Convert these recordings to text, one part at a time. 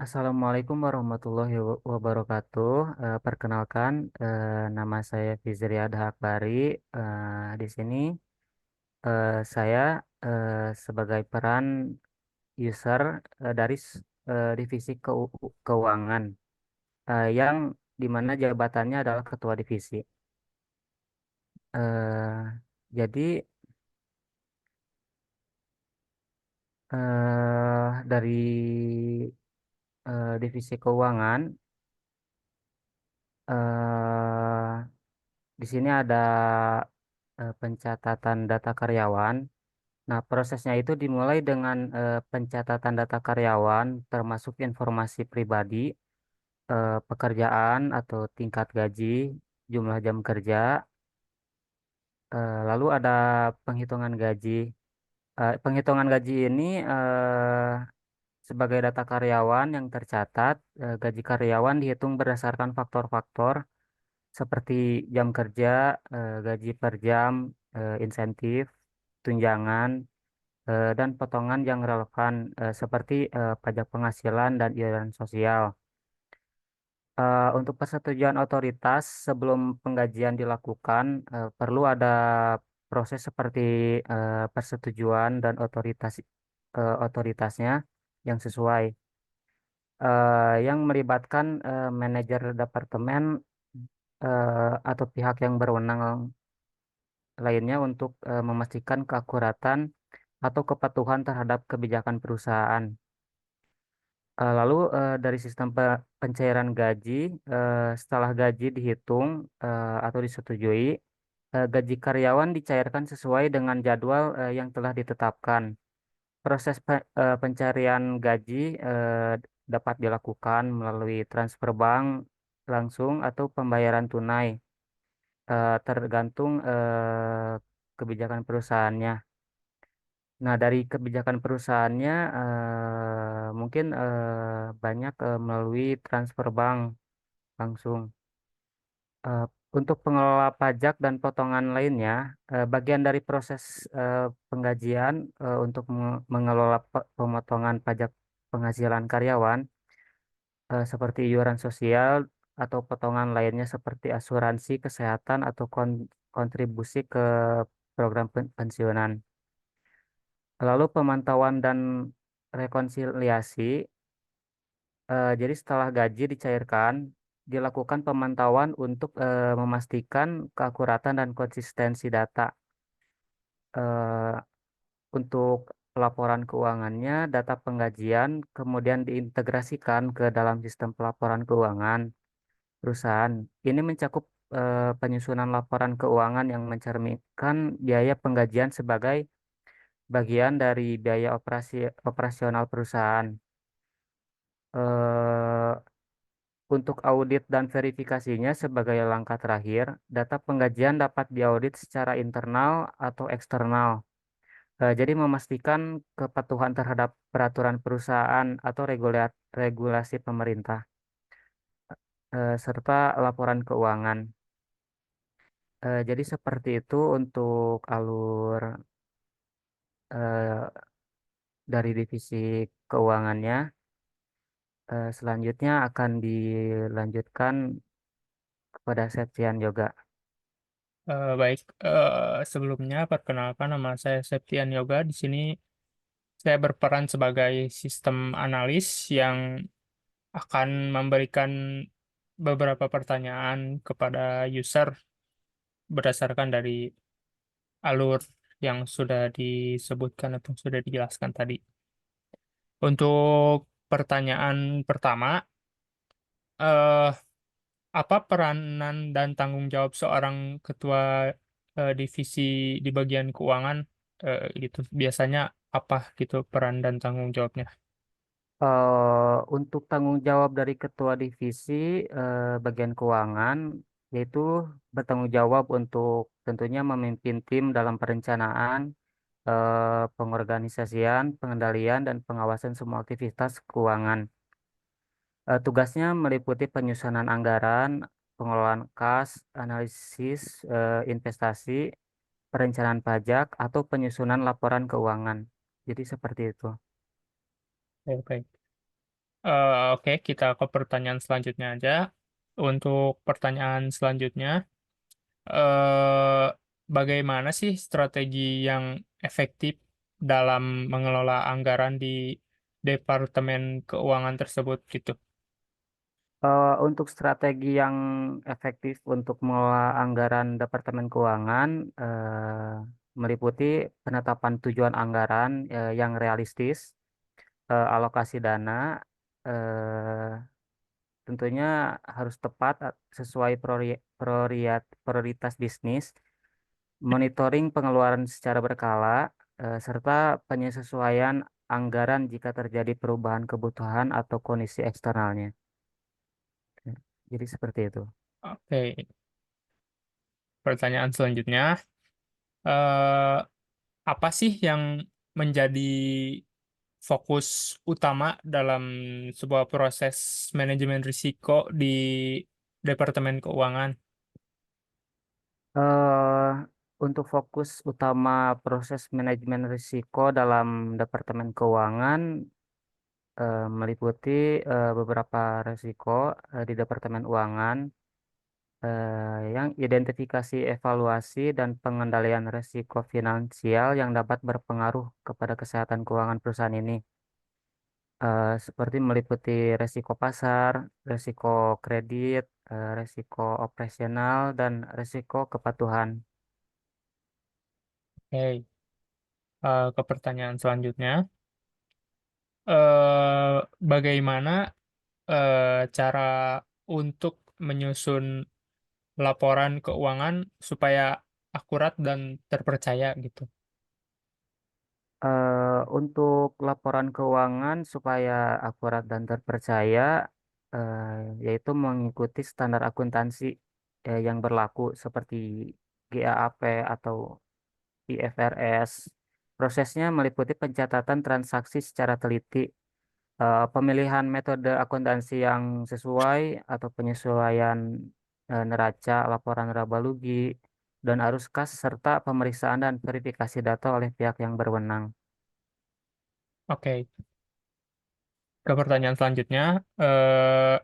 Assalamualaikum warahmatullahi wabarakatuh. Perkenalkan, nama saya Fizri Adha Akbari. Di sini saya sebagai peran user dari divisi keuangan, yang dimana jabatannya adalah ketua divisi. Jadi dari divisi keuangan, eh, di sini ada pencatatan data karyawan. Nah, prosesnya itu dimulai dengan pencatatan data karyawan, termasuk informasi pribadi, pekerjaan atau tingkat gaji, jumlah jam kerja, lalu ada penghitungan gaji. Penghitungan gaji ini sebagai data karyawan yang tercatat, gaji karyawan dihitung berdasarkan faktor-faktor seperti jam kerja, gaji per jam, insentif, tunjangan, dan potongan yang relevan seperti pajak penghasilan dan iuran sosial. Untuk persetujuan otoritas sebelum penggajian dilakukan, perlu ada proses seperti persetujuan dan otoritasnya yang sesuai, yang melibatkan manajer departemen atau pihak yang berwenang lainnya untuk memastikan keakuratan atau kepatuhan terhadap kebijakan perusahaan. Lalu dari sistem pencairan gaji, setelah gaji dihitung atau disetujui, gaji karyawan dicairkan sesuai dengan jadwal yang telah ditetapkan. Proses pencarian gaji dapat dilakukan melalui transfer bank langsung atau pembayaran tunai, tergantung kebijakan perusahaannya. Nah, dari kebijakan perusahaannya mungkin banyak melalui transfer bank langsung. Eh, untuk pengelola pajak dan potongan lainnya, bagian dari proses penggajian untuk mengelola pemotongan pajak penghasilan karyawan seperti iuran sosial atau potongan lainnya seperti asuransi kesehatan atau kontribusi ke program pensiunan. Lalu pemantauan dan rekonsiliasi. Jadi setelah gaji dicairkan, dilakukan pemantauan untuk memastikan keakuratan dan konsistensi data. Eh, untuk laporan keuangannya, data penggajian kemudian diintegrasikan ke dalam sistem pelaporan keuangan perusahaan. Ini mencakup penyusunan laporan keuangan yang mencerminkan biaya penggajian sebagai bagian dari biaya operasional perusahaan. Eh, Untuk audit dan verifikasinya sebagai langkah terakhir, data penggajian dapat diaudit secara internal atau eksternal. Jadi memastikan kepatuhan terhadap peraturan perusahaan atau regulasi pemerintah, serta laporan keuangan. Jadi seperti itu untuk alur eh, dari divisi keuangannya. Selanjutnya akan dilanjutkan kepada Septian Yoga. Baik, sebelumnya perkenalkan nama saya Septian Yoga. Di sini saya berperan sebagai sistem analis yang akan memberikan beberapa pertanyaan kepada user berdasarkan dari alur yang sudah disebutkan atau sudah dijelaskan tadi. Untuk pertanyaan pertama, eh, apa peranan dan tanggung jawab seorang ketua divisi di bagian keuangan gitu? Biasanya apa gitu peran dan tanggung jawabnya? Untuk tanggung jawab dari ketua divisi bagian keuangan, yaitu bertanggung jawab untuk tentunya memimpin tim dalam perencanaan, pengorganisasian, pengendalian, dan pengawasan semua aktivitas keuangan. Tugasnya meliputi penyusunan anggaran, pengelolaan kas, analisis investasi, perencanaan pajak, atau penyusunan laporan keuangan. Jadi seperti itu. Oke. Oke, kita ke pertanyaan selanjutnya aja. Untuk pertanyaan selanjutnya, eh, bagaimana sih strategi yang efektif dalam mengelola anggaran di Departemen Keuangan tersebut gitu? Untuk strategi yang efektif untuk mengelola anggaran Departemen Keuangan meliputi penetapan tujuan anggaran yang realistis, alokasi dana, eh, tentunya harus tepat sesuai prioritas bisnis, monitoring pengeluaran secara berkala, serta penyesuaian anggaran jika terjadi perubahan kebutuhan atau kondisi eksternalnya. Jadi seperti itu. Oke, pertanyaan selanjutnya, eh, apa sih yang menjadi fokus utama dalam sebuah proses manajemen risiko di Departemen Keuangan? eh untuk fokus utama proses manajemen risiko dalam Departemen Keuangan meliputi beberapa risiko di Departemen Keuangan yang identifikasi, evaluasi, dan pengendalian risiko finansial yang dapat berpengaruh kepada kesehatan keuangan perusahaan ini, seperti meliputi risiko pasar, risiko kredit, risiko operasional, dan risiko kepatuhan. Oke, ke pertanyaan selanjutnya. eh, Bagaimana cara untuk menyusun laporan keuangan supaya akurat dan terpercaya gitu? Untuk laporan keuangan supaya akurat dan terpercaya, yaitu mengikuti standar akuntansi yang berlaku seperti GAAP atau IFRS. Prosesnya meliputi pencatatan transaksi secara teliti, pemilihan metode akuntansi yang sesuai atau penyesuaian neraca laporan laba rugi dan arus kas serta pemeriksaan dan verifikasi data oleh pihak yang berwenang. Oke, ke pertanyaan selanjutnya, eh,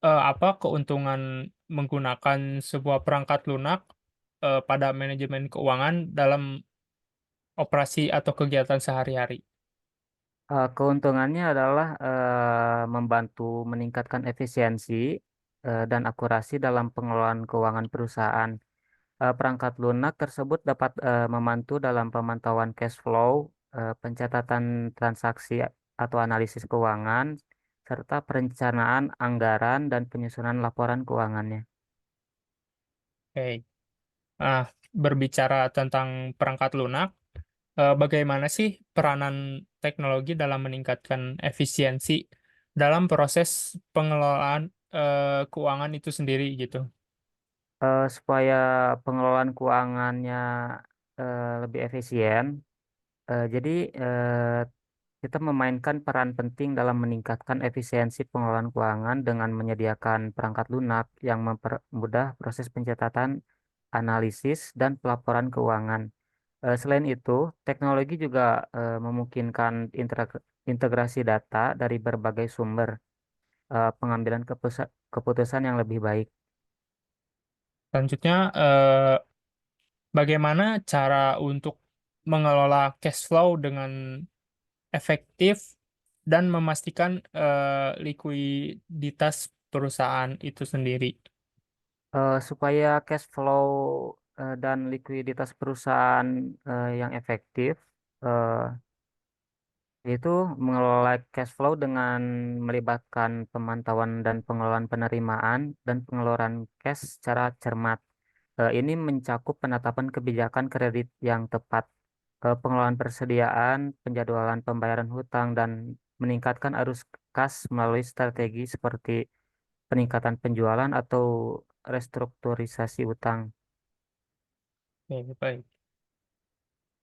apa keuntungan menggunakan sebuah perangkat lunak pada manajemen keuangan dalam operasi atau kegiatan sehari-hari? Keuntungannya adalah membantu meningkatkan efisiensi dan akurasi dalam pengelolaan keuangan perusahaan. Perangkat lunak tersebut dapat membantu dalam pemantauan cash flow, pencatatan transaksi atau analisis keuangan, serta perencanaan anggaran dan penyusunan laporan keuangannya. Oke. Nah, berbicara tentang perangkat lunak, bagaimana sih peranan teknologi dalam meningkatkan efisiensi dalam proses pengelolaan keuangan itu sendiri gitu? Supaya pengelolaan keuangannya lebih efisien, jadi kita memainkan peran penting dalam meningkatkan efisiensi pengelolaan keuangan dengan menyediakan perangkat lunak yang mempermudah proses pencatatan, analisis, dan pelaporan keuangan. Selain itu, teknologi juga memungkinkan integrasi data dari berbagai sumber, pengambilan keputusan yang lebih baik. Selanjutnya, bagaimana cara untuk mengelola cash flow dengan efektif dan memastikan likuiditas perusahaan itu sendiri? Supaya cash flow dan likuiditas perusahaan yang efektif, eh, yaitu mengelola cash flow dengan melibatkan pemantauan dan pengelolaan penerimaan dan pengeluaran cash secara cermat. Ini mencakup penetapan kebijakan kredit yang tepat, pengelolaan persediaan, penjadwalan pembayaran hutang, dan meningkatkan arus kas melalui strategi seperti peningkatan penjualan atau restrukturisasi utang. Oke, baik.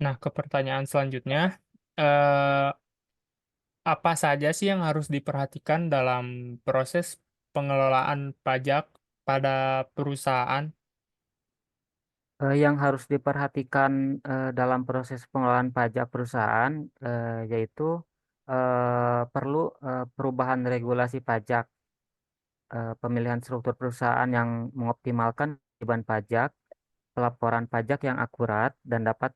Nah, ke pertanyaan selanjutnya, eh, apa saja sih yang harus diperhatikan dalam proses pengelolaan pajak pada perusahaan? Yang harus diperhatikan dalam proses pengelolaan pajak perusahaan yaitu perlu perubahan regulasi pajak, pemilihan struktur perusahaan yang mengoptimalkan beban pajak, pelaporan pajak yang akurat dan dapat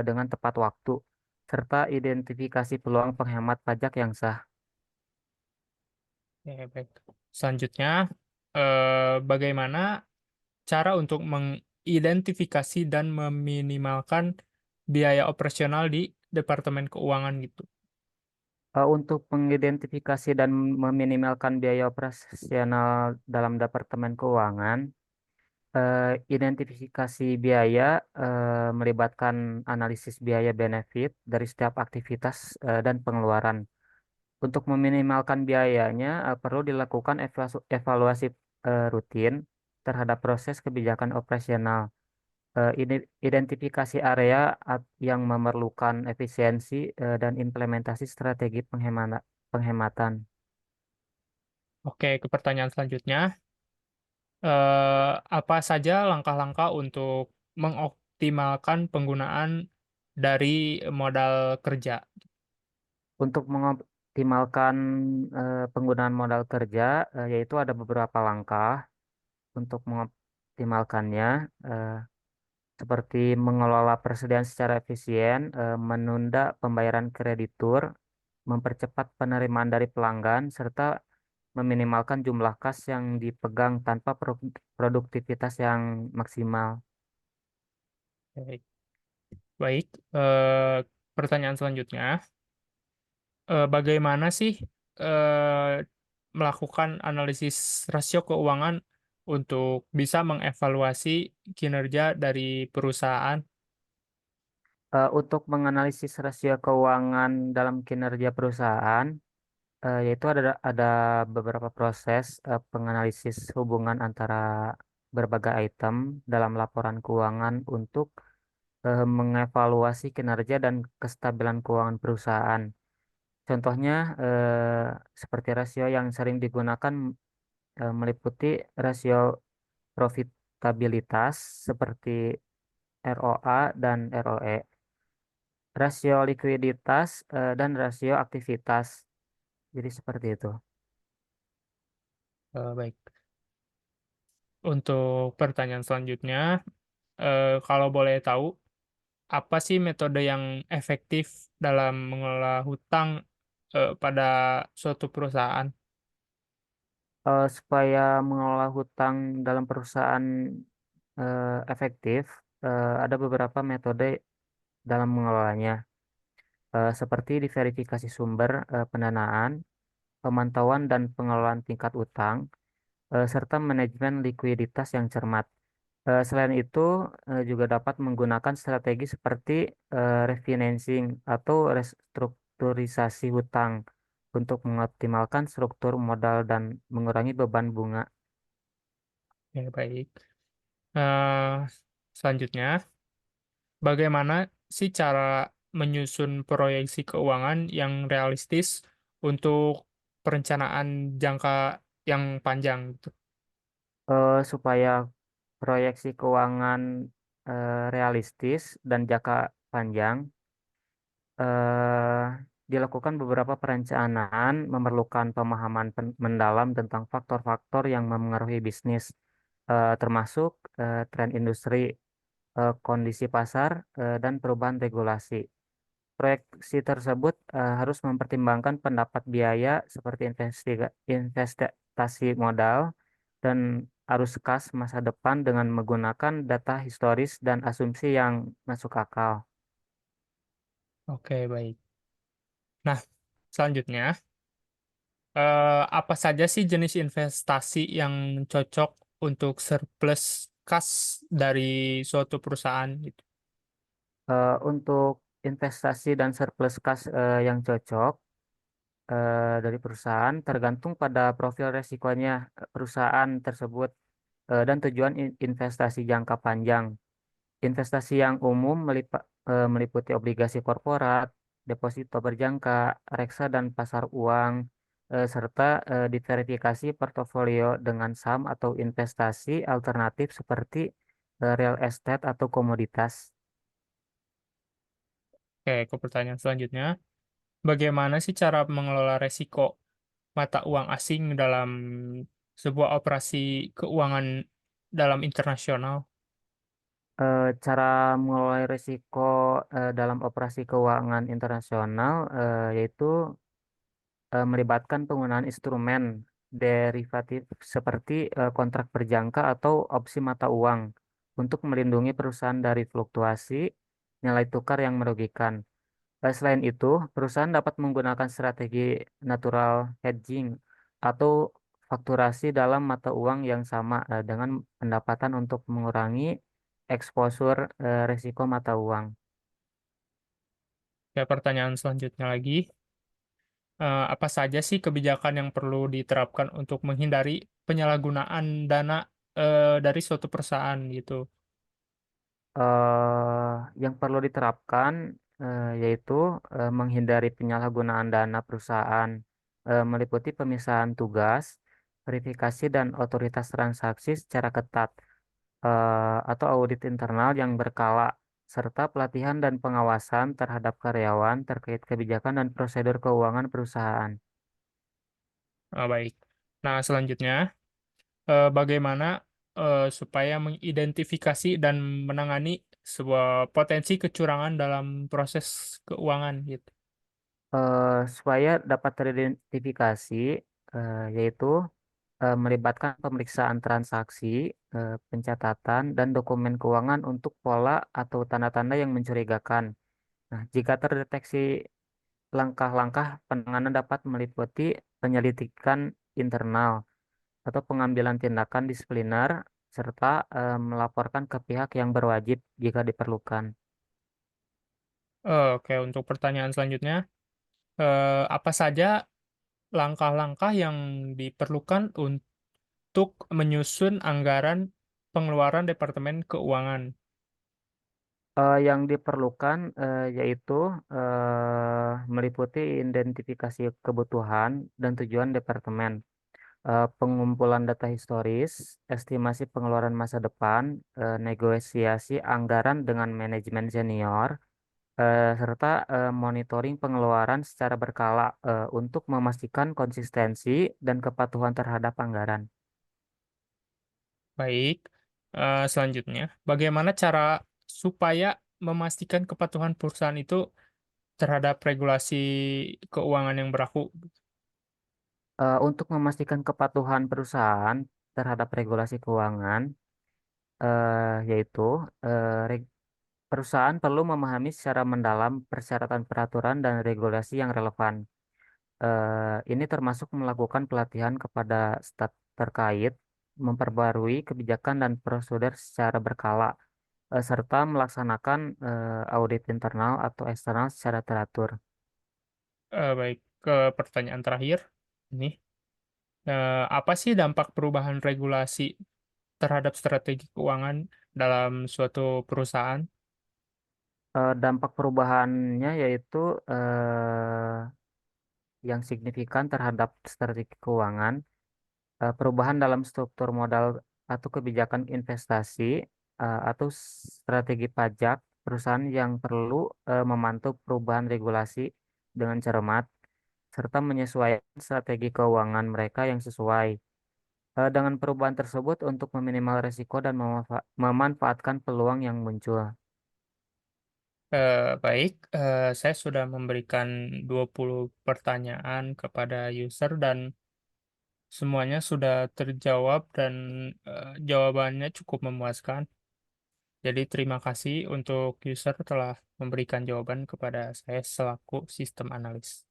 dengan tepat waktu, serta identifikasi peluang penghemat pajak yang sah. Ya, baik. Selanjutnya, bagaimana cara untuk mengidentifikasi dan meminimalkan biaya operasional di Departemen Keuangan gitu? Untuk mengidentifikasi dan meminimalkan biaya operasional dalam Departemen Keuangan, identifikasi biaya melibatkan analisis biaya benefit dari setiap aktivitas dan pengeluaran. Untuk meminimalkan biayanya, perlu dilakukan evaluasi rutin terhadap proses kebijakan operasional. Identifikasi area yang memerlukan efisiensi dan implementasi strategi penghematan. Oke, ke pertanyaan selanjutnya. Apa saja langkah-langkah untuk mengoptimalkan penggunaan dari modal kerja? Untuk mengoptimalkan penggunaan modal kerja, yaitu ada beberapa langkah untuk mengoptimalkannya, eh, seperti mengelola persediaan secara efisien, menunda pembayaran kreditur, mempercepat penerimaan dari pelanggan, serta meminimalkan jumlah kas yang dipegang tanpa produktivitas yang maksimal. Baik. Baik, pertanyaan selanjutnya, bagaimana sih melakukan analisis rasio keuangan untuk bisa mengevaluasi kinerja dari perusahaan? Untuk menganalisis rasio keuangan dalam kinerja perusahaan, yaitu ada beberapa proses penganalisis hubungan antara berbagai item dalam laporan keuangan untuk mengevaluasi kinerja dan kestabilan keuangan perusahaan. Contohnya seperti rasio yang sering digunakan meliputi rasio profitabilitas seperti ROA dan ROE, rasio likuiditas dan rasio aktivitas. Jadi seperti itu. Baik. Untuk pertanyaan selanjutnya, kalau boleh tahu, apa sih metode yang efektif dalam mengelola hutang pada suatu perusahaan? Supaya mengelola hutang dalam perusahaan efektif, ada beberapa metode dalam mengelolanya, seperti diverifikasi sumber pendanaan, pemantauan dan pengelolaan tingkat utang, serta manajemen likuiditas yang cermat. Selain itu, juga dapat menggunakan strategi seperti refinancing atau restrukturisasi hutang untuk mengoptimalkan struktur modal dan mengurangi beban bunga. Ya, baik. Eh, Selanjutnya, bagaimana sih cara menyusun proyeksi keuangan yang realistis untuk perencanaan jangka yang panjang gitu? Supaya proyeksi keuangan realistis dan jangka panjang, dilakukan beberapa perencanaan memerlukan pemahaman mendalam tentang faktor-faktor yang memengaruhi bisnis, termasuk tren industri, kondisi pasar, dan perubahan regulasi. Proyeksi tersebut harus mempertimbangkan pendapat biaya seperti investasi modal dan arus kas masa depan dengan menggunakan data historis dan asumsi yang masuk akal. Oke, baik. Nah, selanjutnya, apa saja sih jenis investasi yang cocok untuk surplus kas dari suatu perusahaan gitu? Untuk investasi dan surplus kas yang cocok dari perusahaan tergantung pada profil resikonya perusahaan tersebut dan tujuan investasi jangka panjang. Investasi yang umum meliputi obligasi korporat, deposito berjangka, reksa dan pasar uang, serta diverifikasi portofolio dengan saham atau investasi alternatif seperti real estate atau komoditas. Oke, ke pertanyaan selanjutnya. bagaimana sih cara mengelola resiko mata uang asing dalam sebuah operasi keuangan dalam internasional? Cara mengelola risiko dalam operasi keuangan internasional yaitu melibatkan penggunaan instrumen derivatif seperti kontrak berjangka atau opsi mata uang untuk melindungi perusahaan dari fluktuasi nilai tukar yang merugikan. Selain itu, perusahaan dapat menggunakan strategi natural hedging atau fakturasi dalam mata uang yang sama dengan pendapatan untuk mengurangi eksposur risiko mata uang. Ya, pertanyaan selanjutnya lagi, apa saja sih kebijakan yang perlu diterapkan untuk menghindari penyalahgunaan dana dari suatu perusahaan gitu? Yang perlu diterapkan yaitu menghindari penyalahgunaan dana perusahaan, meliputi pemisahan tugas, verifikasi dan otoritas transaksi secara ketat, atau audit internal yang berkala, serta pelatihan dan pengawasan terhadap karyawan terkait kebijakan dan prosedur keuangan perusahaan. Baik. Nah, selanjutnya, bagaimana supaya mengidentifikasi dan menangani sebuah potensi kecurangan dalam proses keuangan gitu? Supaya dapat teridentifikasi, yaitu melibatkan pemeriksaan transaksi, pencatatan, dan dokumen keuangan untuk pola atau tanda-tanda yang mencurigakan. Nah, jika terdeteksi langkah-langkah penanganan dapat meliputi penyelidikan internal atau pengambilan tindakan disipliner serta melaporkan ke pihak yang berwajib jika diperlukan. Oke, untuk pertanyaan selanjutnya, apa saja langkah-langkah yang diperlukan untuk menyusun anggaran pengeluaran Departemen Keuangan? Yang diperlukan yaitu meliputi identifikasi kebutuhan dan tujuan departemen, pengumpulan data historis, estimasi pengeluaran masa depan, negosiasi anggaran dengan manajemen senior, serta monitoring pengeluaran secara berkala untuk memastikan konsistensi dan kepatuhan terhadap anggaran. Baik, selanjutnya, bagaimana cara supaya memastikan kepatuhan perusahaan itu terhadap regulasi keuangan yang berlaku? Untuk memastikan kepatuhan perusahaan terhadap regulasi keuangan, yaitu perusahaan perlu memahami secara mendalam persyaratan peraturan dan regulasi yang relevan. Ini termasuk melakukan pelatihan kepada staf terkait, memperbarui kebijakan dan prosedur secara berkala, serta melaksanakan audit internal atau eksternal secara teratur. Baik, ke pertanyaan terakhir, ini, apa sih dampak perubahan regulasi terhadap strategi keuangan dalam suatu perusahaan? Dampak perubahannya yaitu yang signifikan terhadap strategi keuangan, perubahan dalam struktur modal atau kebijakan investasi, atau strategi pajak perusahaan yang perlu memantau perubahan regulasi dengan cermat, serta menyesuaikan strategi keuangan mereka yang sesuai. Dengan perubahan tersebut untuk meminimal risiko dan memanfaatkan peluang yang muncul. Baik, saya sudah memberikan 20 pertanyaan kepada user dan semuanya sudah terjawab dan jawabannya cukup memuaskan. Jadi terima kasih untuk user telah memberikan jawaban kepada saya selaku sistem analis.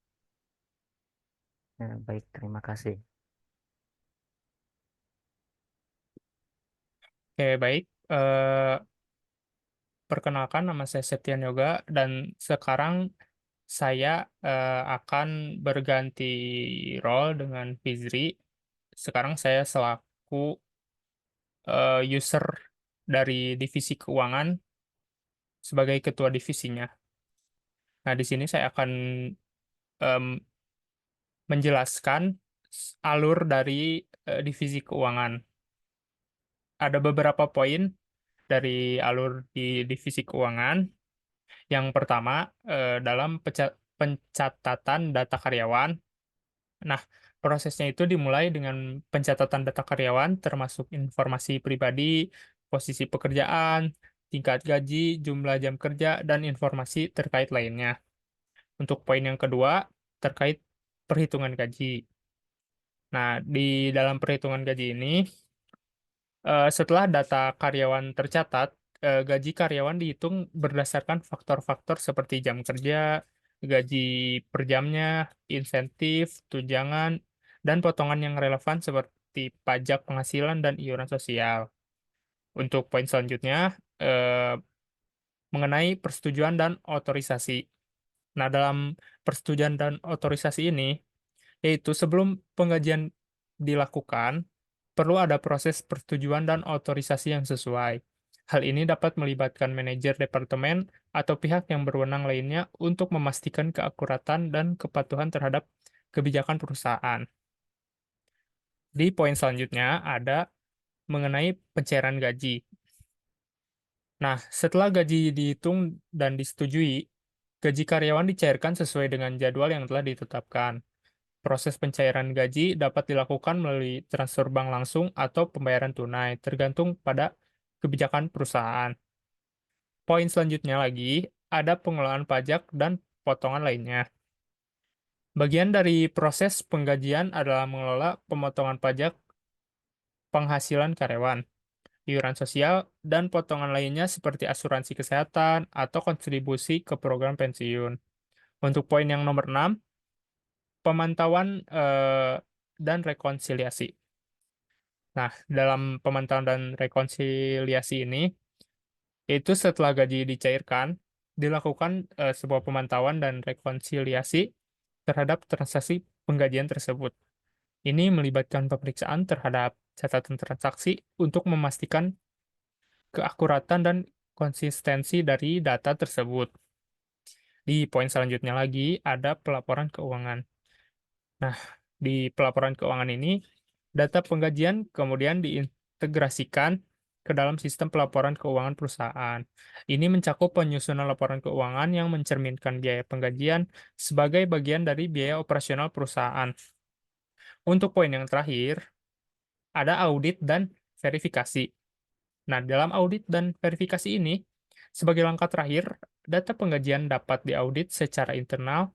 Baik, terima kasih. Oke, baik. Perkenalkan, nama saya Septian Yoga dan sekarang saya akan berganti role dengan Fizri. Sekarang saya selaku user dari divisi keuangan sebagai ketua divisinya. Nah, di sini saya akan em, menjelaskan alur dari divisi keuangan. Ada beberapa poin dari alur di divisi keuangan. Yang pertama, dalam pencatatan data karyawan. Nah, prosesnya itu dimulai dengan pencatatan data karyawan, termasuk informasi pribadi, posisi pekerjaan, tingkat gaji, jumlah jam kerja, dan informasi terkait lainnya. Untuk poin yang kedua, terkait perhitungan gaji. Nah, di dalam perhitungan gaji ini, setelah data karyawan tercatat, gaji karyawan dihitung berdasarkan faktor-faktor seperti jam kerja, gaji per jamnya, insentif, tunjangan, dan potongan yang relevan seperti pajak penghasilan dan iuran sosial. Untuk poin selanjutnya, mengenai persetujuan dan otorisasi. Nah, dalam persetujuan dan otorisasi ini, yaitu sebelum penggajian dilakukan, perlu ada proses persetujuan dan otorisasi yang sesuai. Hal ini dapat melibatkan manajer departemen atau pihak yang berwenang lainnya untuk memastikan keakuratan dan kepatuhan terhadap kebijakan perusahaan. Di poin selanjutnya ada mengenai pencairan gaji. Nah, setelah gaji dihitung dan disetujui, gaji karyawan dicairkan sesuai dengan jadwal yang telah ditetapkan. Proses pencairan gaji dapat dilakukan melalui transfer bank langsung atau pembayaran tunai, tergantung pada kebijakan perusahaan. Poin selanjutnya lagi, ada pengelolaan pajak dan potongan lainnya. Bagian dari proses penggajian adalah mengelola pemotongan pajak penghasilan karyawan, iuran sosial, dan potongan lainnya seperti asuransi kesehatan atau kontribusi ke program pensiun. Untuk poin yang nomor 6, pemantauan dan rekonsiliasi. Nah, dalam pemantauan dan rekonsiliasi ini, itu setelah gaji dicairkan, dilakukan sebuah pemantauan dan rekonsiliasi terhadap transaksi penggajian tersebut. Ini melibatkan pemeriksaan terhadap catatan transaksi untuk memastikan keakuratan dan konsistensi dari data tersebut. Di poin selanjutnya lagi, ada pelaporan keuangan. Nah, di pelaporan keuangan ini, data penggajian kemudian diintegrasikan ke dalam sistem pelaporan keuangan perusahaan. Ini mencakup penyusunan laporan keuangan yang mencerminkan biaya penggajian sebagai bagian dari biaya operasional perusahaan. Untuk poin yang terakhir, ada audit dan verifikasi. Nah, dalam audit dan verifikasi ini, sebagai langkah terakhir, data penggajian dapat diaudit secara internal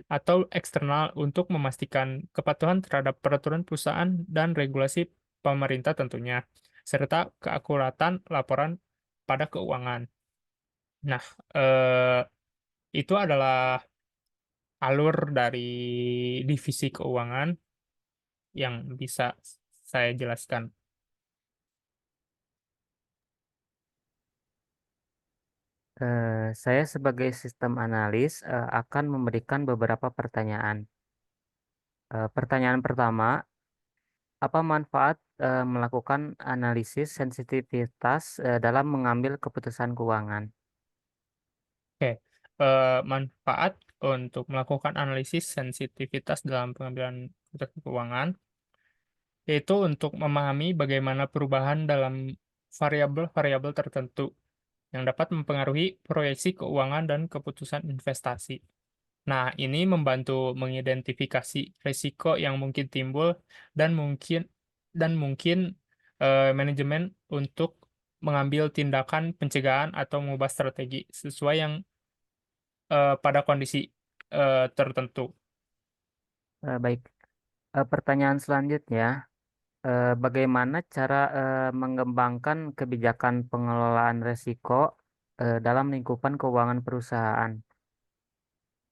atau eksternal untuk memastikan kepatuhan terhadap peraturan perusahaan dan regulasi pemerintah tentunya, serta keakuratan laporan pada keuangan. Nah, eh, itu adalah alur dari divisi keuangan yang bisa saya jelaskan. Saya sebagai sistem analis akan memberikan beberapa pertanyaan. Pertanyaan pertama, apa manfaat melakukan analisis sensitivitas dalam mengambil keputusan keuangan? Oke, manfaat untuk melakukan analisis sensitivitas dalam pengambilan keputusan keuangan yaitu untuk memahami bagaimana perubahan dalam variabel-variabel tertentu yang dapat mempengaruhi proyeksi keuangan dan keputusan investasi. Nah, ini membantu mengidentifikasi risiko yang mungkin timbul dan mungkin manajemen untuk mengambil tindakan pencegahan atau mengubah strategi sesuai yang pada kondisi tertentu. Baik, pertanyaan selanjutnya, bagaimana cara mengembangkan kebijakan pengelolaan risiko dalam lingkupan keuangan perusahaan?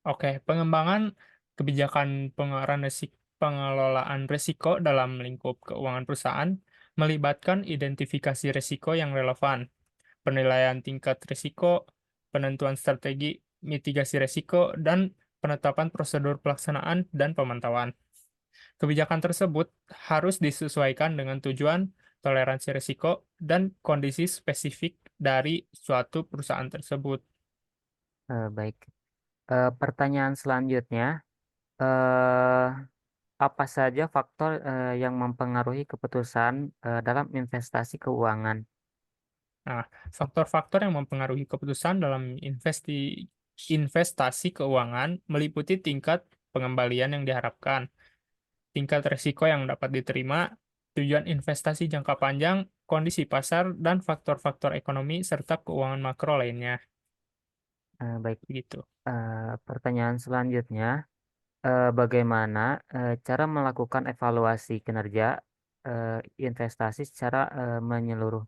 Oke, pengembangan kebijakan pengelolaan risiko dalam lingkup keuangan perusahaan melibatkan identifikasi risiko yang relevan, penilaian tingkat risiko, penentuan strategi mitigasi risiko, dan penetapan prosedur pelaksanaan dan pemantauan. Kebijakan tersebut harus disesuaikan dengan tujuan, toleransi risiko, dan kondisi spesifik dari suatu perusahaan tersebut. Baik. Pertanyaan selanjutnya, eh, apa saja faktor yang mempengaruhi keputusan dalam investasi keuangan? Nah, faktor-faktor yang mempengaruhi keputusan dalam investasi keuangan meliputi tingkat pengembalian yang diharapkan, tingkat risiko yang dapat diterima, tujuan investasi jangka panjang, kondisi pasar, dan faktor-faktor ekonomi serta keuangan makro lainnya. Baik, Begitu. pertanyaan selanjutnya, bagaimana cara melakukan evaluasi kinerja eh, investasi secara menyeluruh?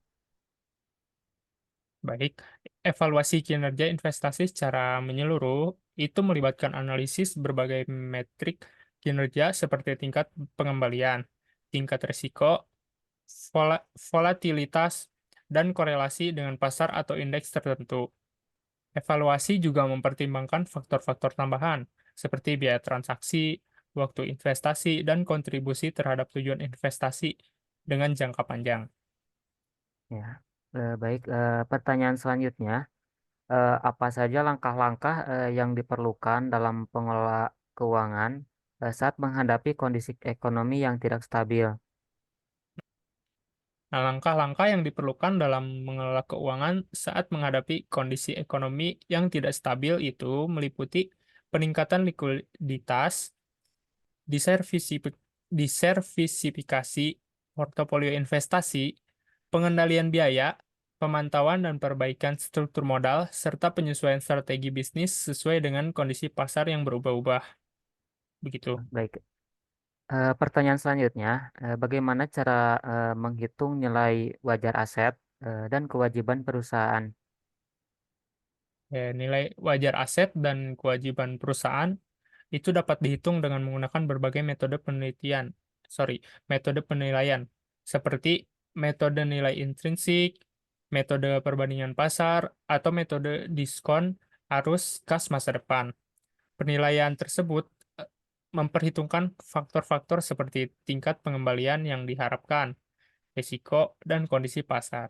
Baik, evaluasi kinerja investasi secara menyeluruh itu melibatkan analisis berbagai metrik kinerja seperti tingkat pengembalian, tingkat risiko, volatilitas, dan korelasi dengan pasar atau indeks tertentu. Evaluasi juga mempertimbangkan faktor-faktor tambahan, seperti biaya transaksi, waktu investasi, dan kontribusi terhadap tujuan investasi dengan jangka panjang. Ya, baik. Pertanyaan selanjutnya, apa saja langkah-langkah yang diperlukan dalam pengelola keuangan saat menghadapi kondisi ekonomi yang tidak stabil? Nah, langkah-langkah yang diperlukan dalam mengelola keuangan saat menghadapi kondisi ekonomi yang tidak stabil itu meliputi peningkatan likuiditas, diversifikasi portofolio investasi, pengendalian biaya, pemantauan dan perbaikan struktur modal, serta penyesuaian strategi bisnis sesuai dengan kondisi pasar yang berubah-ubah. Begitu. Baik. Pertanyaan selanjutnya, bagaimana cara menghitung nilai wajar aset dan kewajiban perusahaan? Ya, nilai wajar aset dan kewajiban perusahaan itu dapat dihitung dengan menggunakan berbagai metode penilaian, seperti metode nilai intrinsik, metode perbandingan pasar, atau metode diskon arus kas masa depan. Penilaian tersebut eh, memperhitungkan faktor-faktor seperti tingkat pengembalian yang diharapkan, risiko, dan kondisi pasar.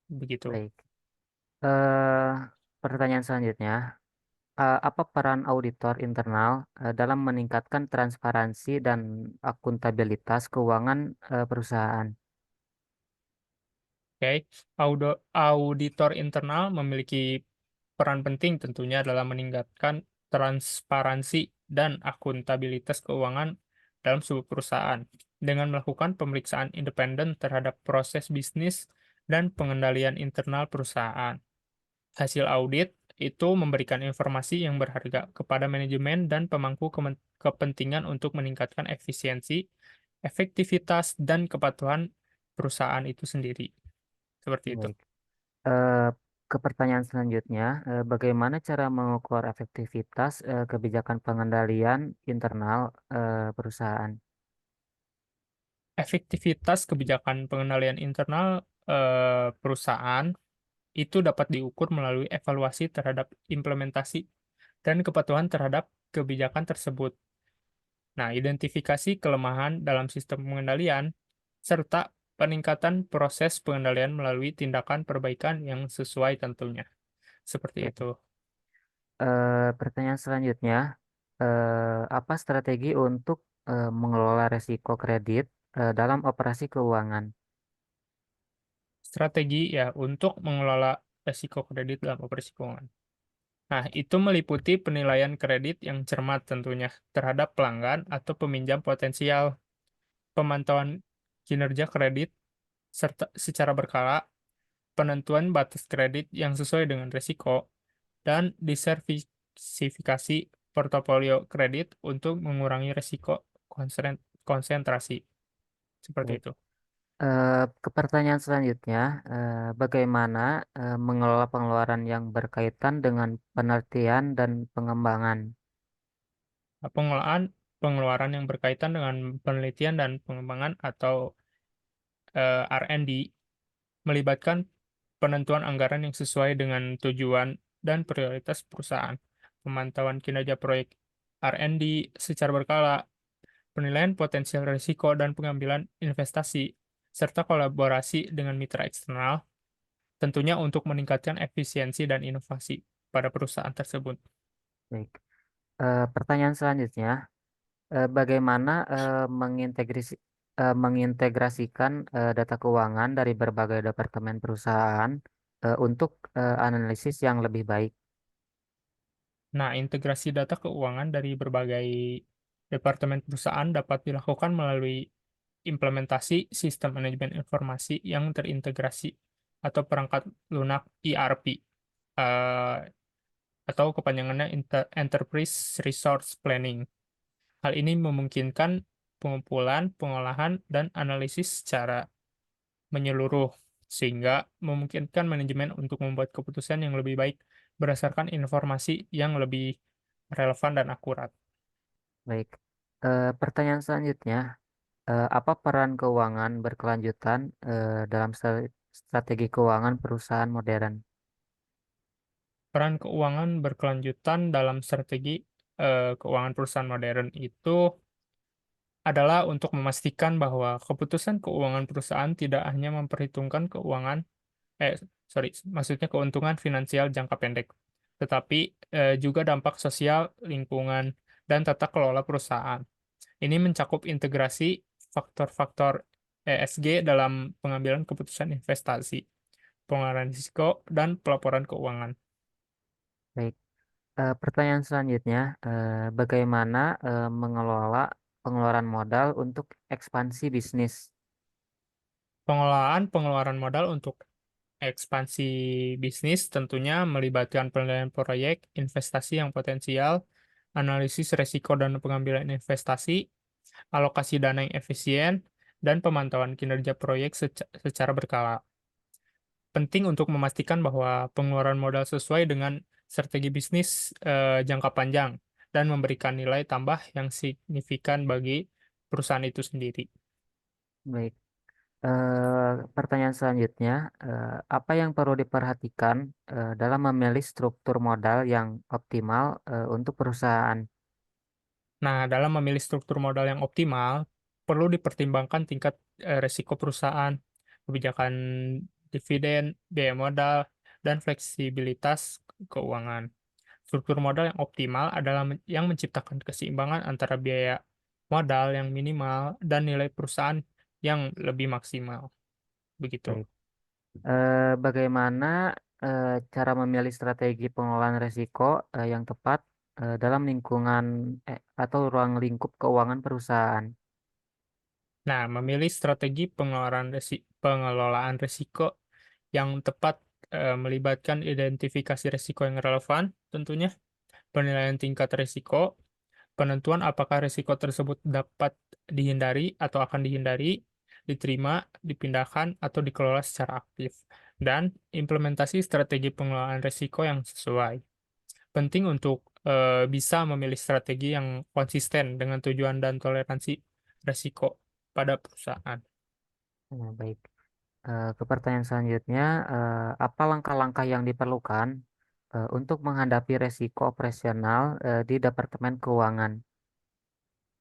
Begitu. Baik. Eh, Pertanyaan selanjutnya, apa peran auditor internal dalam meningkatkan transparansi dan akuntabilitas keuangan perusahaan? Oke, auditor internal memiliki peran penting tentunya dalam meningkatkan transparansi dan akuntabilitas keuangan dalam sebuah perusahaan dengan melakukan pemeriksaan independen terhadap proses bisnis dan pengendalian internal perusahaan. Hasil audit itu memberikan informasi yang berharga kepada manajemen dan pemangku kepentingan untuk meningkatkan efisiensi, efektivitas, dan kepatuhan perusahaan itu sendiri. Seperti itu. Baik. Eh, ke pertanyaan selanjutnya, bagaimana cara mengukur efektivitas kebijakan pengendalian internal perusahaan? Efektivitas kebijakan pengendalian internal perusahaan itu dapat diukur melalui evaluasi terhadap implementasi dan kepatuhan terhadap kebijakan tersebut. Nah, identifikasi kelemahan dalam sistem pengendalian serta peningkatan proses pengendalian melalui tindakan perbaikan yang sesuai tentunya. Seperti Oke. itu. Pertanyaan selanjutnya, apa strategi untuk mengelola risiko kredit dalam operasi keuangan? Strategi ya untuk mengelola risiko kredit dalam operasi keuangan. Nah, itu meliputi penilaian kredit yang cermat tentunya terhadap pelanggan atau peminjam potensial, pemantauan kinerja kredit serta secara berkala, penentuan batas kredit yang sesuai dengan risiko, dan diversifikasi portofolio kredit untuk mengurangi risiko konsentrasi. Seperti Baik. itu. Ke pertanyaan selanjutnya, bagaimana mengelola pengeluaran yang berkaitan dengan penelitian dan pengembangan? Nah, pengeluaran yang berkaitan dengan penelitian dan pengembangan atau R&D melibatkan penentuan anggaran yang sesuai dengan tujuan dan prioritas perusahaan, pemantauan kinerja proyek R&D secara berkala, penilaian potensial risiko dan pengambilan investasi, serta kolaborasi dengan mitra eksternal, tentunya untuk meningkatkan efisiensi dan inovasi pada perusahaan tersebut. Baik. Pertanyaan selanjutnya, bagaimana mengintegrasikan data keuangan dari berbagai departemen perusahaan untuk analisis yang lebih baik? Nah, integrasi data keuangan dari berbagai departemen perusahaan dapat dilakukan melalui implementasi sistem manajemen informasi yang terintegrasi atau perangkat lunak ERP, eh, atau kepanjangannya Enterprise Resource Planning. Hal ini memungkinkan pengumpulan, pengolahan, dan analisis secara menyeluruh, sehingga memungkinkan manajemen untuk membuat keputusan yang lebih baik berdasarkan informasi yang lebih relevan dan akurat. Baik. Pertanyaan selanjutnya, apa peran keuangan berkelanjutan dalam strategi keuangan perusahaan modern? Peran keuangan berkelanjutan dalam strategi keuangan perusahaan modern itu adalah untuk memastikan bahwa keputusan keuangan perusahaan tidak hanya memperhitungkan eh, maksudnya keuntungan finansial jangka pendek, tetapi juga dampak sosial, lingkungan, dan tata kelola perusahaan. Ini mencakup integrasi faktor-faktor ESG dalam pengambilan keputusan investasi, pengelolaan risiko, dan pelaporan keuangan. Baik. Pertanyaan selanjutnya, bagaimana mengelola pengeluaran modal untuk ekspansi bisnis? Pengelolaan pengeluaran modal untuk ekspansi bisnis tentunya melibatkan penilaian proyek, investasi yang potensial, analisis resiko dan pengambilan investasi, alokasi dana yang efisien, dan pemantauan kinerja proyek secara berkala. Penting untuk memastikan bahwa pengeluaran modal sesuai dengan strategi bisnis jangka panjang dan memberikan nilai tambah yang signifikan bagi perusahaan itu sendiri. Baik. Pertanyaan selanjutnya, apa yang perlu diperhatikan dalam memilih struktur modal yang optimal untuk perusahaan? Nah, dalam memilih struktur modal yang optimal, perlu dipertimbangkan tingkat resiko perusahaan, kebijakan dividen, biaya modal, dan fleksibilitas keuangan. Struktur modal yang optimal adalah yang menciptakan keseimbangan antara biaya modal yang minimal dan nilai perusahaan yang lebih maksimal. Begitu. Baik. Bagaimana cara memilih strategi pengelolaan risiko yang tepat dalam lingkungan atau ruang lingkup keuangan perusahaan? Nah, memilih strategi pengelolaan risiko yang tepat melibatkan identifikasi risiko yang relevan, tentunya penilaian tingkat risiko, penentuan apakah risiko tersebut dapat dihindari atau akan dihindari, diterima, dipindahkan, atau dikelola secara aktif, dan implementasi strategi pengelolaan risiko yang sesuai. Penting untuk bisa memilih strategi yang konsisten dengan tujuan dan toleransi risiko pada perusahaan. Baik. Ke pertanyaan selanjutnya, apa langkah-langkah yang diperlukan untuk menghadapi resiko operasional di Departemen Keuangan?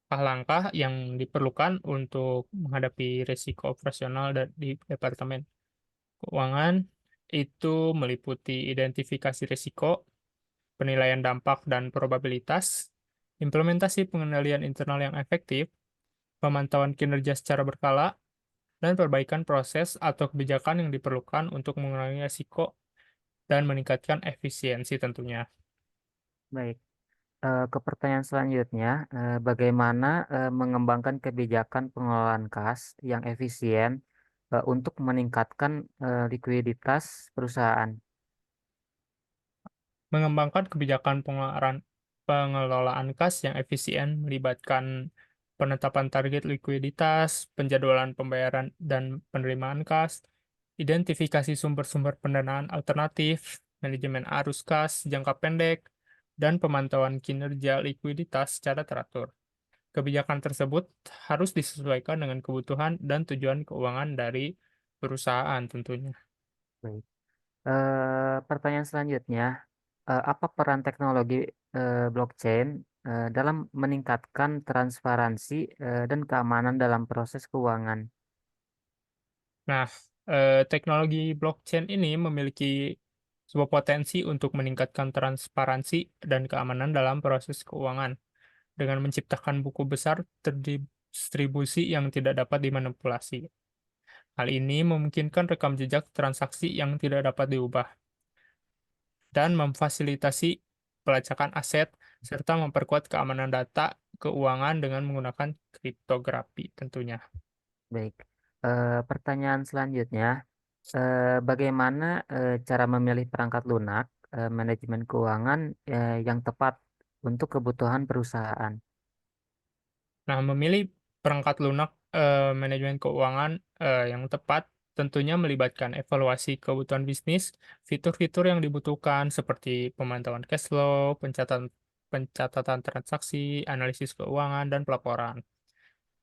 Langkah yang diperlukan untuk menghadapi risiko operasional di Departemen Keuangan itu meliputi identifikasi risiko, penilaian dampak dan probabilitas, implementasi pengendalian internal yang efektif, pemantauan kinerja secara berkala, dan perbaikan proses atau kebijakan yang diperlukan untuk mengurangi risiko dan meningkatkan efisiensi tentunya. Baik. Ke pertanyaan selanjutnya, bagaimana mengembangkan kebijakan pengelolaan kas yang efisien untuk meningkatkan likuiditas perusahaan? Mengembangkan kebijakan pengelolaan kas yang efisien melibatkan penetapan target likuiditas, penjadwalan pembayaran dan penerimaan kas, identifikasi sumber-sumber pendanaan alternatif, manajemen arus kas jangka pendek, dan pemantauan kinerja likuiditas secara teratur. Kebijakan tersebut harus disesuaikan dengan kebutuhan dan tujuan keuangan dari perusahaan tentunya. Baik. Pertanyaan selanjutnya, apa peran teknologi blockchain dalam meningkatkan transparansi dan keamanan dalam proses keuangan? Nah, teknologi blockchain ini memiliki sebuah potensi untuk meningkatkan transparansi dan keamanan dalam proses keuangan dengan menciptakan buku besar terdistribusi yang tidak dapat dimanipulasi. Hal ini memungkinkan rekam jejak transaksi yang tidak dapat diubah dan memfasilitasi pelacakan aset, serta memperkuat keamanan data keuangan dengan menggunakan kriptografi tentunya. Baik. Pertanyaan selanjutnya, bagaimana cara memilih perangkat lunak manajemen keuangan yang tepat untuk kebutuhan perusahaan? Nah, memilih perangkat lunak manajemen keuangan yang tepat tentunya melibatkan evaluasi kebutuhan bisnis, fitur-fitur yang dibutuhkan seperti pemantauan cash flow, pencatatan transaksi, analisis keuangan, dan pelaporan.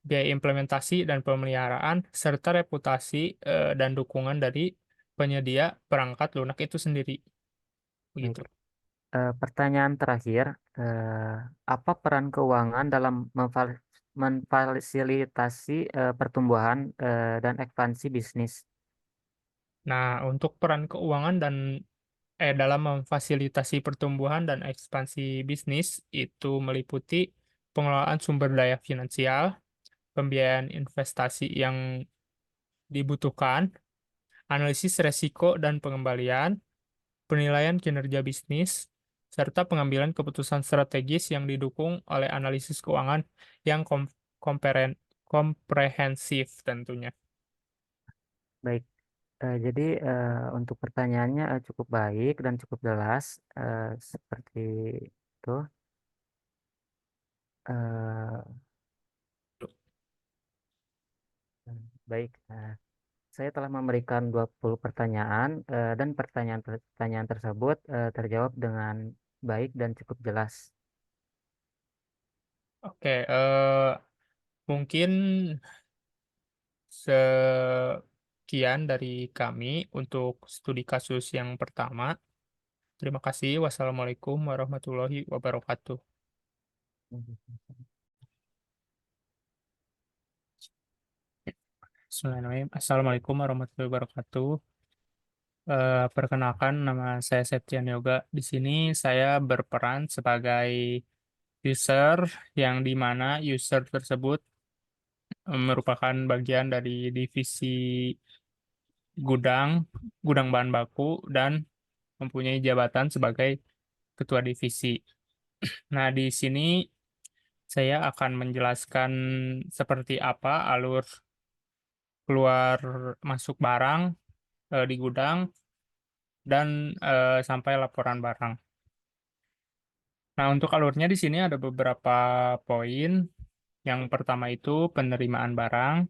Biaya implementasi dan pemeliharaan, serta reputasi dan dukungan dari penyedia perangkat lunak itu sendiri. Baik. Begitu. Pertanyaan terakhir, apa peran keuangan dalam memfasilitasi pertumbuhan dan ekspansi bisnis? Nah, untuk peran keuangan dalam memfasilitasi pertumbuhan dan ekspansi bisnis itu meliputi pengelolaan sumber daya finansial, pembiayaan investasi yang dibutuhkan, analisis resiko dan pengembalian, penilaian kinerja bisnis, serta pengambilan keputusan strategis yang didukung oleh analisis keuangan yang komperen- komprehensif tentunya. Baik, jadi untuk pertanyaannya cukup baik dan cukup jelas seperti itu. Eh, Baik, saya telah memberikan 20 pertanyaan dan pertanyaan-pertanyaan tersebut terjawab dengan baik dan cukup jelas. Oke, mungkin sekian dari kami untuk studi kasus yang pertama. Terima kasih. Wassalamualaikum warahmatullahi wabarakatuh. Bismillahirrahmanirrahim. Assalamualaikum warahmatullahi wabarakatuh. Perkenalkan, nama saya Septian Yoga. Di sini saya berperan sebagai user, yang di mana user tersebut merupakan bagian dari divisi gudang, gudang bahan baku, dan mempunyai jabatan sebagai ketua divisi. Nah, di sini saya akan menjelaskan seperti apa alur keluar masuk barang di gudang dan sampai laporan barang. Nah, untuk alurnya di sini ada beberapa poin. Yang pertama itu penerimaan barang.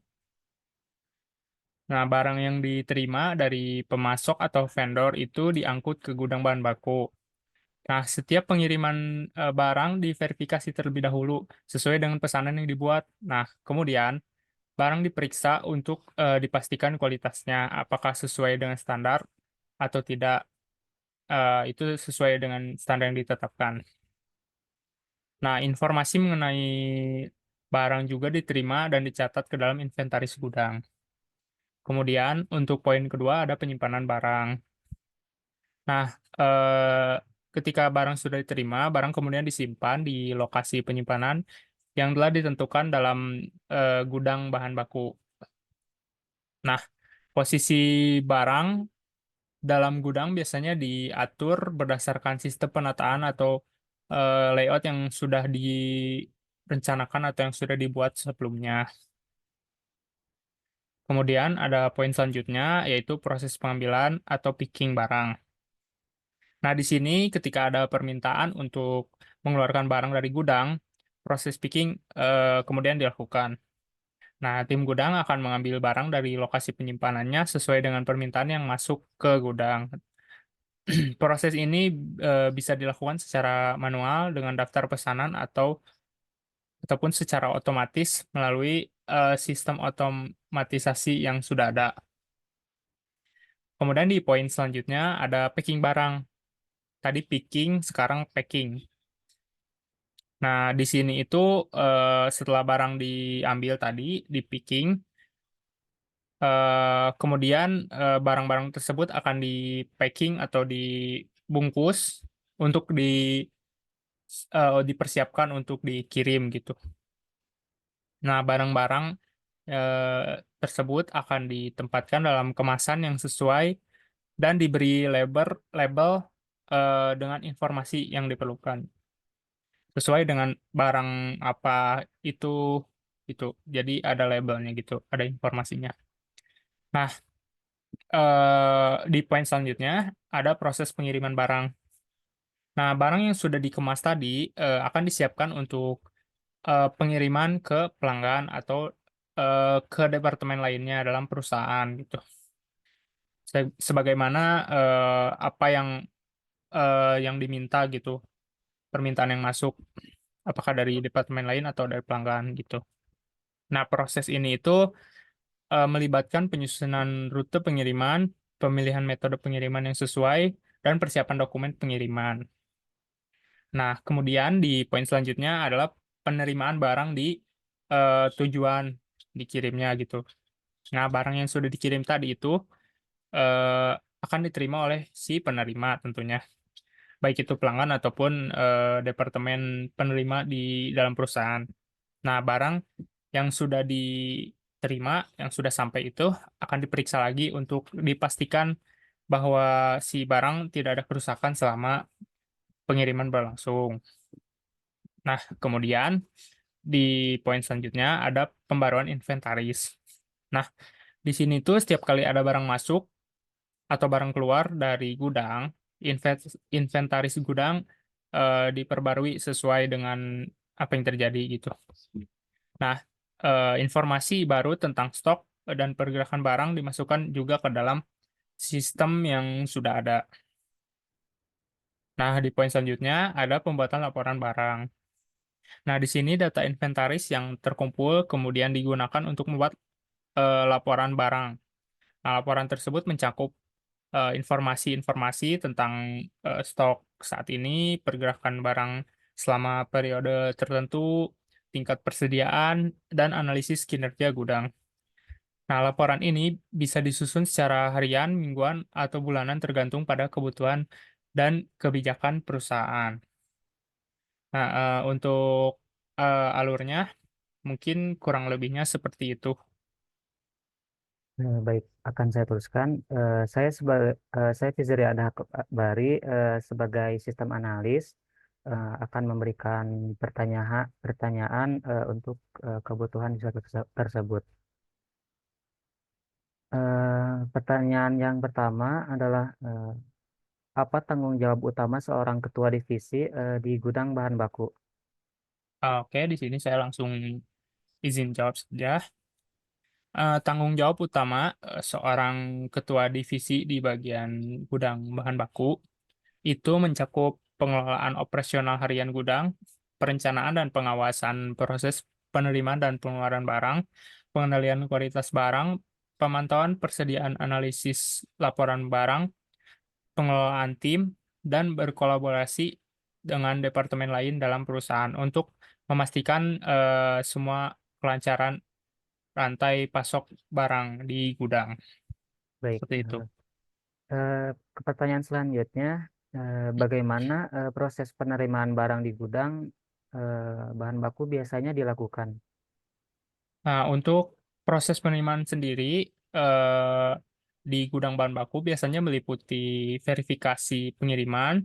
Nah, barang yang diterima dari pemasok atau vendor itu diangkut ke gudang bahan baku. Nah, setiap pengiriman barang diverifikasi terlebih dahulu sesuai dengan pesanan yang dibuat. Nah, kemudian barang diperiksa untuk dipastikan kualitasnya apakah sesuai dengan standar atau tidak. Itu sesuai dengan standar yang ditetapkan. Nah, informasi mengenai barang juga diterima dan dicatat ke dalam inventaris gudang. Kemudian, untuk poin kedua ada penyimpanan barang. Nah, ketika barang sudah diterima, barang kemudian disimpan di lokasi penyimpanan yang telah ditentukan dalam gudang bahan baku. Nah, posisi barang dalam gudang biasanya diatur berdasarkan sistem penataan atau layout yang sudah direncanakan atau yang sudah dibuat sebelumnya. Kemudian ada poin selanjutnya, yaitu proses pengambilan atau picking barang. Nah, di sini ketika ada permintaan untuk mengeluarkan barang dari gudang, proses picking kemudian dilakukan. Nah, tim gudang akan mengambil barang dari lokasi penyimpanannya sesuai dengan permintaan yang masuk ke gudang. Proses ini bisa dilakukan secara manual dengan daftar pesanan ataupun secara otomatis melalui sistem otomatisasi yang sudah ada. Kemudian di poin selanjutnya ada packing barang. Tadi picking, sekarang packing. Nah, di sini itu setelah barang diambil tadi, di picking, kemudian barang-barang tersebut akan di packing atau dibungkus untuk dipersiapkan untuk dikirim gitu. Nah, barang-barang tersebut akan ditempatkan dalam kemasan yang sesuai dan diberi label label dengan informasi yang diperlukan sesuai dengan barang apa itu itu. Jadi ada labelnya gitu, ada informasinya. Nah, di poin selanjutnya ada proses pengiriman barang. Nah, barang yang sudah dikemas tadi akan disiapkan untuk pengiriman ke pelanggan atau ke departemen lainnya dalam perusahaan gitu. Sebagaimana apa yang diminta gitu, permintaan yang masuk, apakah dari departemen lain atau dari pelanggan gitu. Nah, proses ini itu melibatkan penyusunan rute pengiriman, pemilihan metode pengiriman yang sesuai, dan persiapan dokumen pengiriman. Nah, kemudian di poin selanjutnya adalah penerimaan barang di tujuan dikirimnya gitu. Nah, barang yang sudah dikirim tadi itu eh, akan diterima oleh si penerima tentunya, baik itu pelanggan ataupun departemen penerima di dalam perusahaan. Nah, barang yang sudah diterima, yang sudah sampai itu akan diperiksa lagi untuk dipastikan bahwa si barang tidak ada kerusakan selama pengiriman berlangsung. Nah, kemudian di poin selanjutnya ada pembaruan inventaris. Nah, di sini tuh setiap kali ada barang masuk atau barang keluar dari gudang, inventaris gudang diperbarui sesuai dengan apa yang terjadi gitu. Nah, informasi baru tentang stok dan pergerakan barang dimasukkan juga ke dalam sistem yang sudah ada. Nah, di poin selanjutnya ada pembuatan laporan barang. Nah, di sini data inventaris yang terkumpul kemudian digunakan untuk membuat laporan barang. Nah, laporan tersebut mencakup informasi-informasi tentang stok saat ini, pergerakan barang selama periode tertentu, tingkat persediaan, dan analisis kinerja gudang. Nah, laporan ini bisa disusun secara harian, mingguan, atau bulanan tergantung pada kebutuhan dan kebijakan perusahaan. Nah, untuk alurnya mungkin kurang lebihnya seperti itu. Baik, akan saya teruskan. Saya Fizri Adha Bari sebagai sistem analis akan memberikan pertanyaan kebutuhan siswa tersebut. Pertanyaan yang pertama adalah apa tanggung jawab utama seorang ketua divisi di gudang bahan baku? Oke, di sini saya langsung izin jawab saja. Tanggung jawab utama seorang ketua divisi di bagian gudang bahan baku itu mencakup pengelolaan operasional harian gudang, perencanaan dan pengawasan proses penerimaan dan pengeluaran barang, pengendalian kualitas barang, pemantauan persediaan analisis laporan barang, pengelolaan tim, dan berkolaborasi dengan departemen lain dalam perusahaan untuk memastikan semua kelancaran rantai pasok barang di gudang. Baik, Seperti itu. eh, ke pertanyaan selanjutnya, bagaimana proses penerimaan barang di gudang bahan baku biasanya dilakukan? Nah, untuk proses penerimaan sendiri eh, di gudang bahan baku biasanya meliputi verifikasi pengiriman,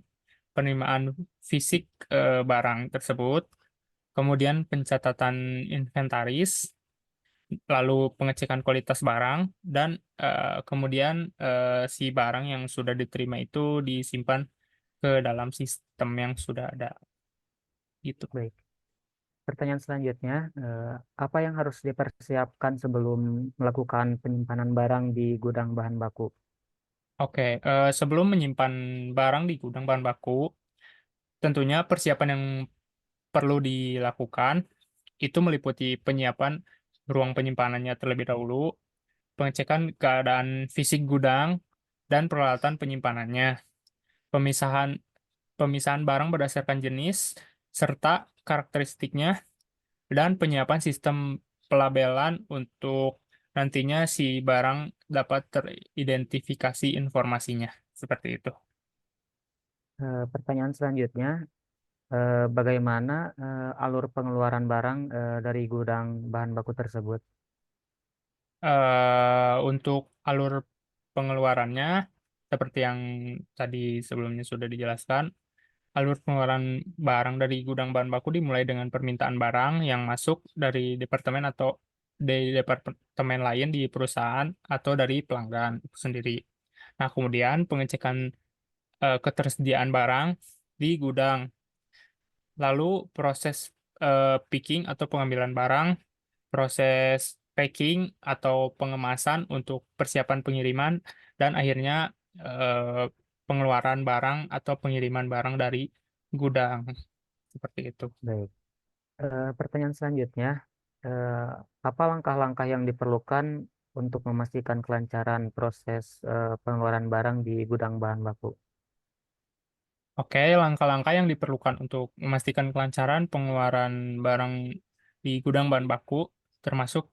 penerimaan fisik barang tersebut, kemudian pencatatan inventaris, lalu pengecekan kualitas barang, dan kemudian si barang yang sudah diterima itu disimpan ke dalam sistem yang sudah ada gitu. Baik. Pertanyaan selanjutnya, apa yang harus dipersiapkan sebelum melakukan penyimpanan barang di gudang bahan baku? Oke, sebelum menyimpan barang di gudang bahan baku, tentunya persiapan yang perlu dilakukan itu meliputi penyiapan ruang penyimpanannya terlebih dahulu, pengecekan keadaan fisik gudang dan peralatan penyimpanannya, pemisahan pemisahan barang berdasarkan jenis serta karakteristiknya, dan penyiapan sistem pelabelan untuk nantinya si barang dapat teridentifikasi informasinya. Seperti itu. Pertanyaan selanjutnya, bagaimana alur pengeluaran barang dari gudang bahan baku tersebut? Untuk alur pengeluarannya, seperti yang tadi sebelumnya sudah dijelaskan. Alur pengeluaran barang dari gudang bahan baku dimulai dengan permintaan barang yang masuk dari departemen atau dari departemen lain di perusahaan atau dari pelanggan itu sendiri. Nah, kemudian pengecekan ketersediaan barang di gudang. Lalu proses picking atau pengambilan barang, proses packing atau pengemasan untuk persiapan pengiriman, dan akhirnya pengeluaran barang atau pengiriman barang dari gudang. Seperti itu. Baik. Pertanyaan selanjutnya, eh, apa langkah-langkah yang diperlukan untuk memastikan kelancaran proses pengeluaran barang di gudang bahan baku? Oke, langkah-langkah yang diperlukan untuk memastikan kelancaran pengeluaran barang di gudang bahan baku, termasuk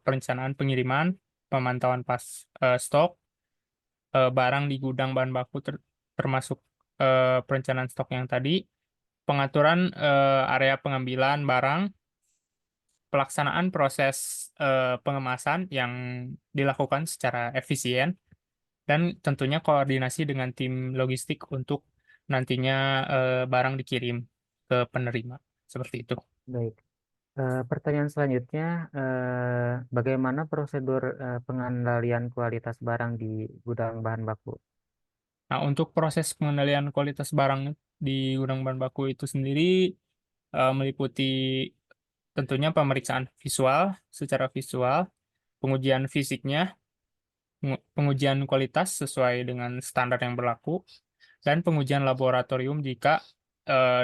perencanaan pengiriman, pemantauan pas stok, barang di gudang bahan baku termasuk perencanaan stok yang tadi, pengaturan area pengambilan barang, pelaksanaan proses pengemasan yang dilakukan secara efisien, dan tentunya koordinasi dengan tim logistik untuk nantinya barang dikirim ke penerima. Seperti itu. Baik. Pertanyaan selanjutnya, bagaimana prosedur pengendalian kualitas barang di gudang bahan baku? Nah, untuk proses pengendalian kualitas barang di gudang bahan baku itu sendiri meliputi tentunya pemeriksaan visual secara visual, pengujian fisiknya, pengujian kualitas sesuai dengan standar yang berlaku, dan pengujian laboratorium jika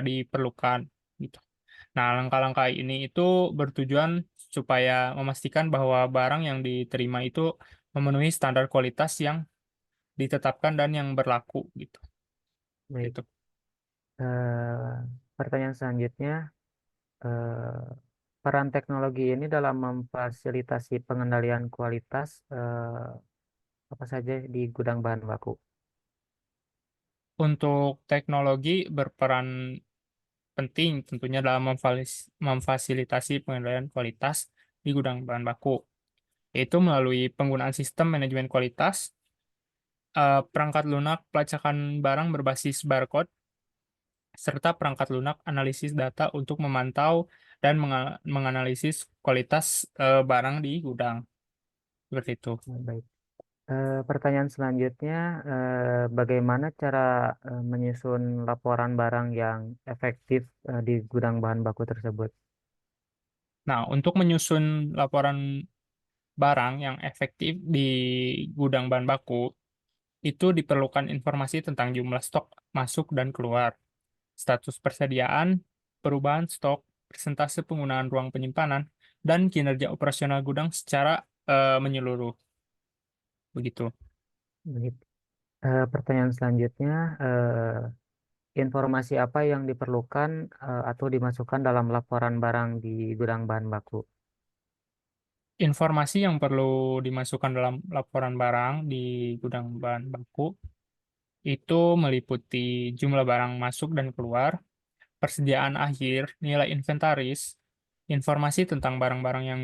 diperlukan. Gitu. Nah, langkah-langkah ini itu bertujuan supaya memastikan bahwa barang yang diterima itu memenuhi standar kualitas yang ditetapkan dan yang berlaku gitu. Baik. Gitu. Eh, Pertanyaan selanjutnya, eh, peran teknologi ini dalam memfasilitasi pengendalian kualitas apa saja di gudang bahan baku? Untuk teknologi berperan penting tentunya dalam memfasilitasi pengendalian kualitas di gudang bahan baku, yaitu melalui penggunaan sistem manajemen kualitas, perangkat lunak pelacakan barang berbasis barcode, serta perangkat lunak analisis data untuk memantau dan menganalisis kualitas barang di gudang. Seperti itu. Baik. Pertanyaan selanjutnya, bagaimana cara menyusun laporan barang yang efektif di gudang bahan baku tersebut? Nah, untuk menyusun laporan barang yang efektif di gudang bahan baku, itu diperlukan informasi tentang jumlah stok masuk dan keluar, status persediaan, perubahan stok, persentase penggunaan ruang penyimpanan, dan kinerja operasional gudang secara menyeluruh. Begitu. Baik. Pertanyaan selanjutnya, informasi apa yang diperlukan atau dimasukkan dalam laporan barang di gudang bahan baku? Informasi yang perlu dimasukkan dalam laporan barang di gudang bahan baku itu meliputi jumlah barang masuk dan keluar, persediaan akhir, nilai inventaris, informasi tentang barang-barang yang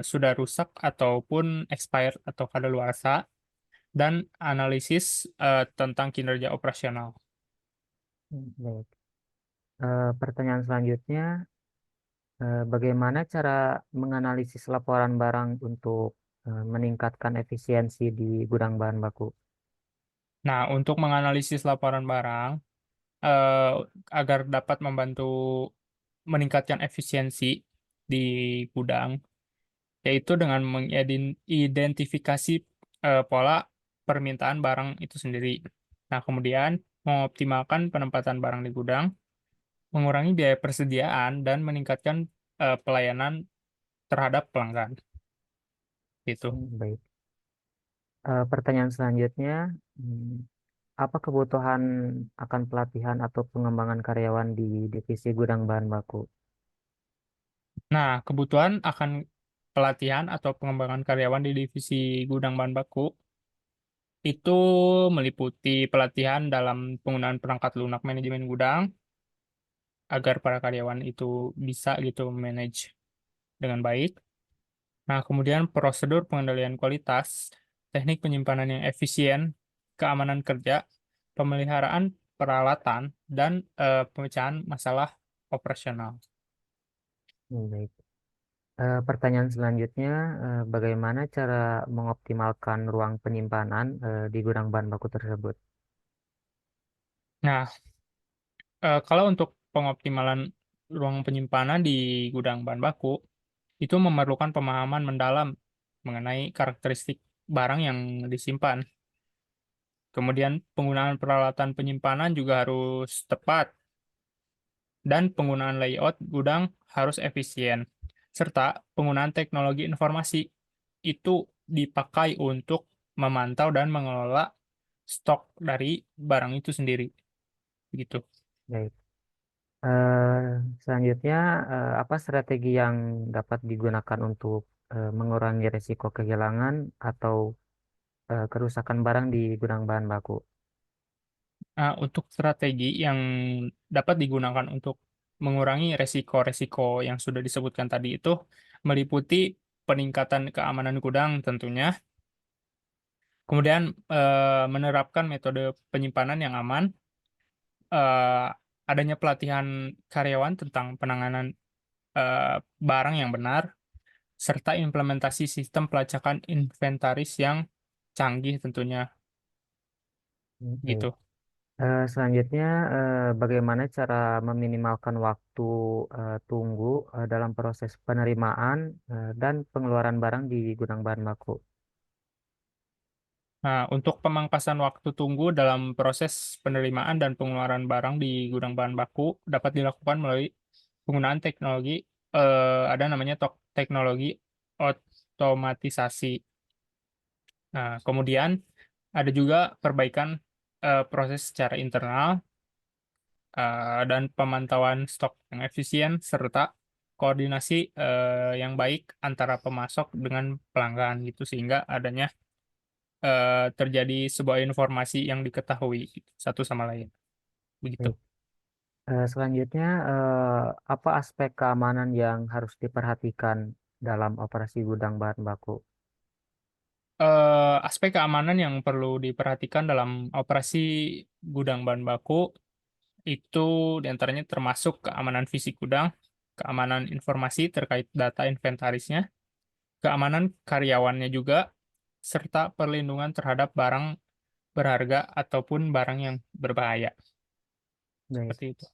sudah rusak ataupun expired atau kadaluarsa, dan analisis tentang kinerja operasional. Baik. Pertanyaan selanjutnya, bagaimana cara menganalisis laporan barang untuk meningkatkan efisiensi di gudang bahan baku? Nah, untuk menganalisis laporan barang, eh, agar dapat membantu meningkatkan efisiensi di gudang, yaitu dengan mengidentifikasi pola permintaan barang itu sendiri. Nah, kemudian mengoptimalkan penempatan barang di gudang, mengurangi biaya persediaan, dan meningkatkan pelayanan terhadap pelanggan. Gitu. Baik. Pertanyaan selanjutnya, hmm, apa kebutuhan akan pelatihan atau pengembangan karyawan di divisi gudang bahan baku? Nah, kebutuhan akan pelatihan atau pengembangan karyawan di divisi gudang bahan baku itu meliputi pelatihan dalam penggunaan perangkat lunak manajemen gudang agar para karyawan itu bisa gitu manage dengan baik. Nah, kemudian prosedur pengendalian kualitas, teknik penyimpanan yang efisien, keamanan kerja, pemeliharaan peralatan, dan pemecahan masalah operasional. Baik. Pertanyaan selanjutnya, bagaimana cara mengoptimalkan ruang penyimpanan di gudang bahan baku tersebut? Nah, kalau untuk pengoptimalan ruang penyimpanan di gudang bahan baku, itu memerlukan pemahaman mendalam mengenai karakteristik barang yang disimpan. Kemudian penggunaan peralatan penyimpanan juga harus tepat, dan penggunaan layout gudang harus efisien. Serta penggunaan teknologi informasi itu dipakai untuk memantau dan mengelola stok dari barang itu sendiri. Begitu. Baik. Selanjutnya, apa strategi yang dapat digunakan untuk mengurangi risiko kehilangan atau kerusakan barang di gudang bahan baku? Untuk strategi yang dapat digunakan untuk mengurangi resiko-resiko yang sudah disebutkan tadi itu meliputi peningkatan keamanan gudang tentunya, kemudian menerapkan metode penyimpanan yang aman, eh, adanya pelatihan karyawan tentang penanganan eh, barang yang benar, serta implementasi sistem pelacakan inventaris yang canggih tentunya Baik. gitu. Selanjutnya, bagaimana cara meminimalkan waktu tunggu dalam proses penerimaan dan pengeluaran barang di gudang bahan baku? Nah, untuk pemangkasan waktu tunggu dalam proses penerimaan dan pengeluaran barang di gudang bahan baku dapat dilakukan melalui penggunaan teknologi, ada namanya teknologi otomatisasi. Nah, kemudian ada juga perbaikan proses secara internal, dan pemantauan stok yang efisien, serta koordinasi yang baik antara pemasok dengan pelanggan gitu, sehingga adanya terjadi sebuah informasi yang diketahui gitu, satu sama lain. Begitu. Baik. Selanjutnya, apa aspek keamanan yang harus diperhatikan dalam operasi gudang bahan baku? Aspek keamanan yang perlu diperhatikan dalam operasi gudang bahan baku itu diantaranya termasuk keamanan fisik gudang, keamanan informasi terkait data inventarisnya, keamanan karyawannya juga, serta perlindungan terhadap barang berharga ataupun barang yang berbahaya. Baik. Seperti itu.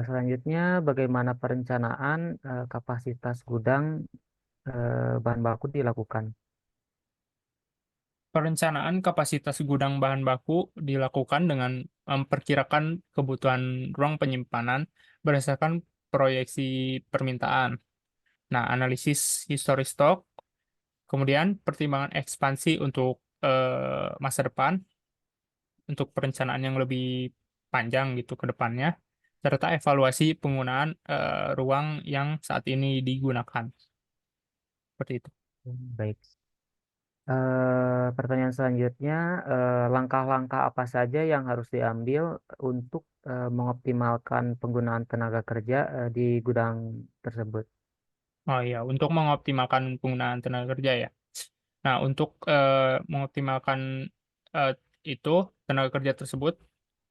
Selanjutnya, bagaimana perencanaan kapasitas gudang bahan baku dilakukan? Perencanaan kapasitas gudang bahan baku dilakukan dengan memperkirakan kebutuhan ruang penyimpanan berdasarkan proyeksi permintaan. Nah, analisis histori stok, kemudian pertimbangan ekspansi untuk masa depan, untuk perencanaan yang lebih panjang gitu ke depannya, serta evaluasi penggunaan ruang yang saat ini digunakan. Seperti itu. Baik. Pertanyaan selanjutnya, langkah-langkah apa saja yang harus diambil untuk mengoptimalkan penggunaan tenaga kerja di gudang tersebut? Oh iya, untuk mengoptimalkan penggunaan tenaga kerja ya. Nah, untuk mengoptimalkan eh, itu tenaga kerja tersebut,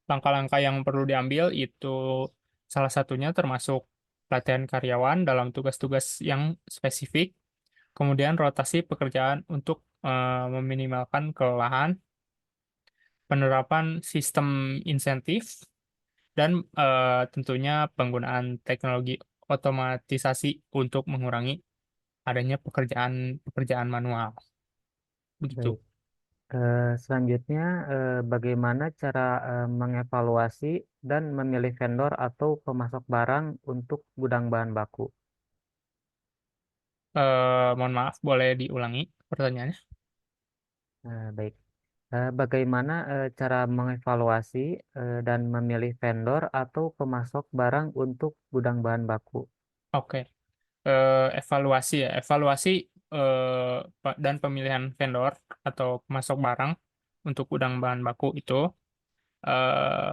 langkah-langkah yang perlu diambil itu salah satunya termasuk pelatihan karyawan dalam tugas-tugas yang spesifik, kemudian rotasi pekerjaan untuk meminimalkan kelelahan, penerapan sistem insentif, dan tentunya penggunaan teknologi otomatisasi untuk mengurangi adanya pekerjaan manual. Baik. Begitu. Selanjutnya, bagaimana cara mengevaluasi dan memilih vendor atau pemasok barang untuk gudang bahan baku? Mohon maaf, boleh diulangi pertanyaannya? Baik. Bagaimana cara mengevaluasi dan memilih vendor atau pemasok barang untuk gudang bahan baku? Oke. Evaluasi ya. Evaluasi dan pemilihan vendor atau pemasok barang untuk gudang bahan baku itu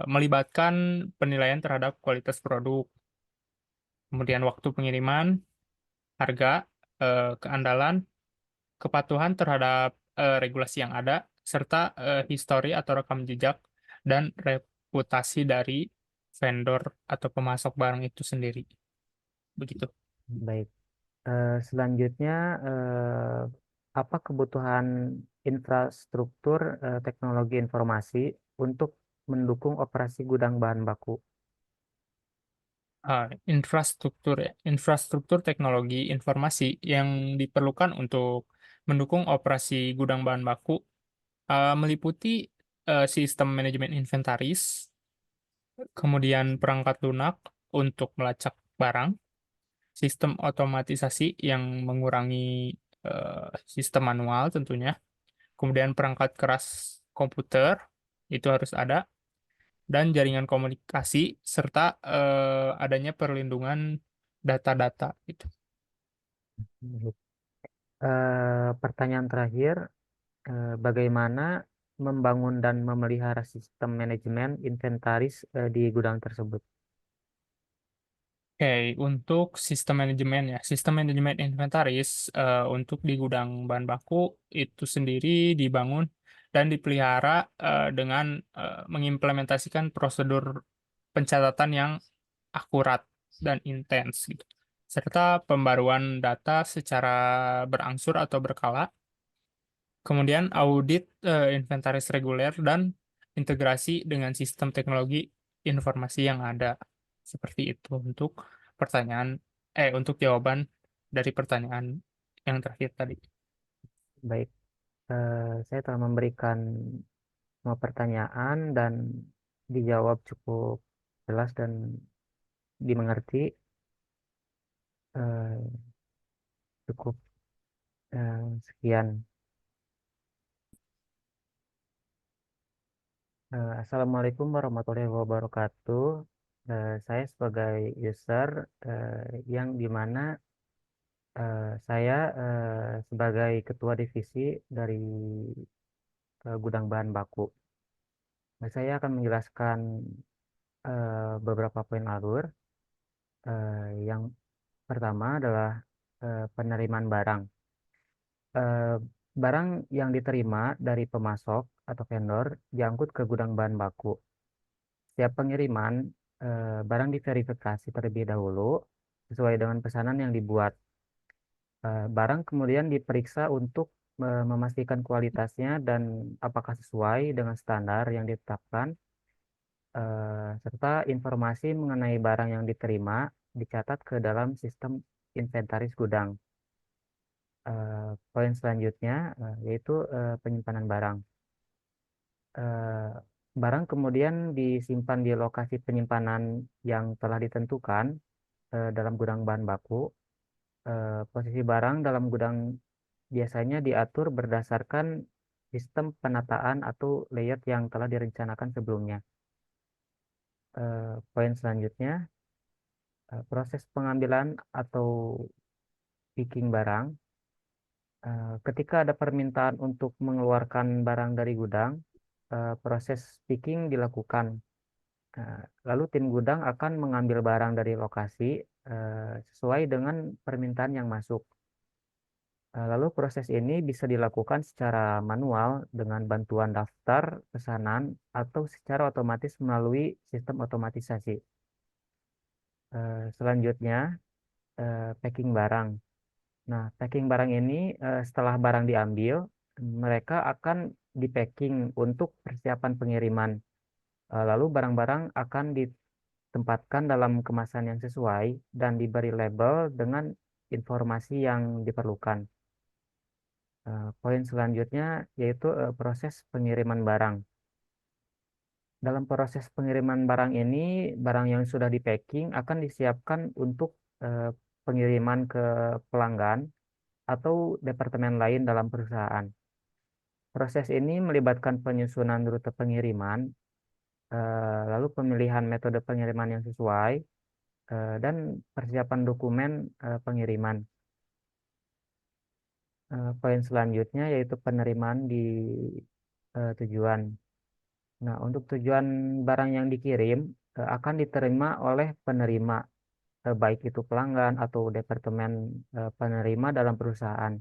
melibatkan penilaian terhadap kualitas produk, kemudian waktu pengiriman, harga, keandalan, kepatuhan terhadap regulasi yang ada, serta histori atau rekam jejak dan reputasi dari vendor atau pemasok barang itu sendiri. Begitu. Baik. Selanjutnya, apa kebutuhan infrastruktur teknologi informasi untuk mendukung operasi gudang bahan baku? Infrastruktur ya, infrastruktur teknologi informasi yang diperlukan untuk mendukung operasi gudang bahan baku meliputi sistem manajemen inventaris, kemudian perangkat lunak untuk melacak barang, sistem otomatisasi yang mengurangi sistem manual tentunya, kemudian perangkat keras komputer itu harus ada, dan jaringan komunikasi serta adanya perlindungan data-data gitu. Pertanyaan terakhir, bagaimana membangun dan memelihara sistem manajemen inventaris di gudang tersebut? Oke, untuk sistem manajemen ya, sistem manajemen inventaris untuk di gudang bahan baku itu sendiri dibangun dan dipelihara dengan mengimplementasikan prosedur pencatatan yang akurat dan intens gitu, serta pembaruan data secara berangsur atau berkala, kemudian audit inventaris reguler dan integrasi dengan sistem teknologi informasi yang ada. Seperti itu untuk pertanyaan untuk jawaban dari pertanyaan yang terakhir tadi. Baik, saya telah memberikan semua pertanyaan dan dijawab cukup jelas dan dimengerti. Eh, Cukup sekian. Assalamualaikum warahmatullahi wabarakatuh. Saya sebagai user yang dimana saya sebagai ketua divisi dari gudang bahan baku. Saya akan menjelaskan beberapa poin alur. Yang pertama adalah penerimaan barang. Eh, Barang yang diterima dari pemasok atau vendor diangkut ke gudang bahan baku. Setiap pengiriman, barang diverifikasi terlebih dahulu sesuai dengan pesanan yang dibuat. Barang kemudian diperiksa untuk memastikan kualitasnya dan apakah sesuai dengan standar yang ditetapkan, serta informasi mengenai barang yang diterima dicatat ke dalam sistem inventaris gudang. Poin selanjutnya yaitu penyimpanan barang. Eh, Barang kemudian disimpan di lokasi penyimpanan yang telah ditentukan dalam gudang bahan baku. Posisi barang dalam gudang biasanya diatur berdasarkan sistem penataan atau layout yang telah direncanakan sebelumnya. Poin selanjutnya, proses pengambilan atau picking barang. Ketika ada permintaan untuk mengeluarkan barang dari gudang, proses picking dilakukan. Lalu tim gudang akan mengambil barang dari lokasi sesuai dengan permintaan yang masuk. Lalu proses ini bisa dilakukan secara manual dengan bantuan daftar pesanan atau secara otomatis melalui sistem otomatisasi. Selanjutnya, packing barang. Nah, packing barang ini setelah barang diambil, mereka akan di-packing untuk persiapan pengiriman. Lalu barang-barang akan ditempatkan dalam kemasan yang sesuai dan diberi label dengan informasi yang diperlukan. Poin selanjutnya yaitu proses pengiriman barang. Dalam proses pengiriman barang ini, barang yang sudah di-packing akan disiapkan untuk eh, pengiriman ke pelanggan atau departemen lain dalam perusahaan. Proses ini melibatkan penyusunan rute pengiriman, lalu pemilihan metode pengiriman yang sesuai, dan persiapan dokumen pengiriman. Poin selanjutnya yaitu penerimaan di tujuan. Nah, untuk tujuan barang yang dikirim akan diterima oleh penerima, baik itu pelanggan atau departemen penerima dalam perusahaan.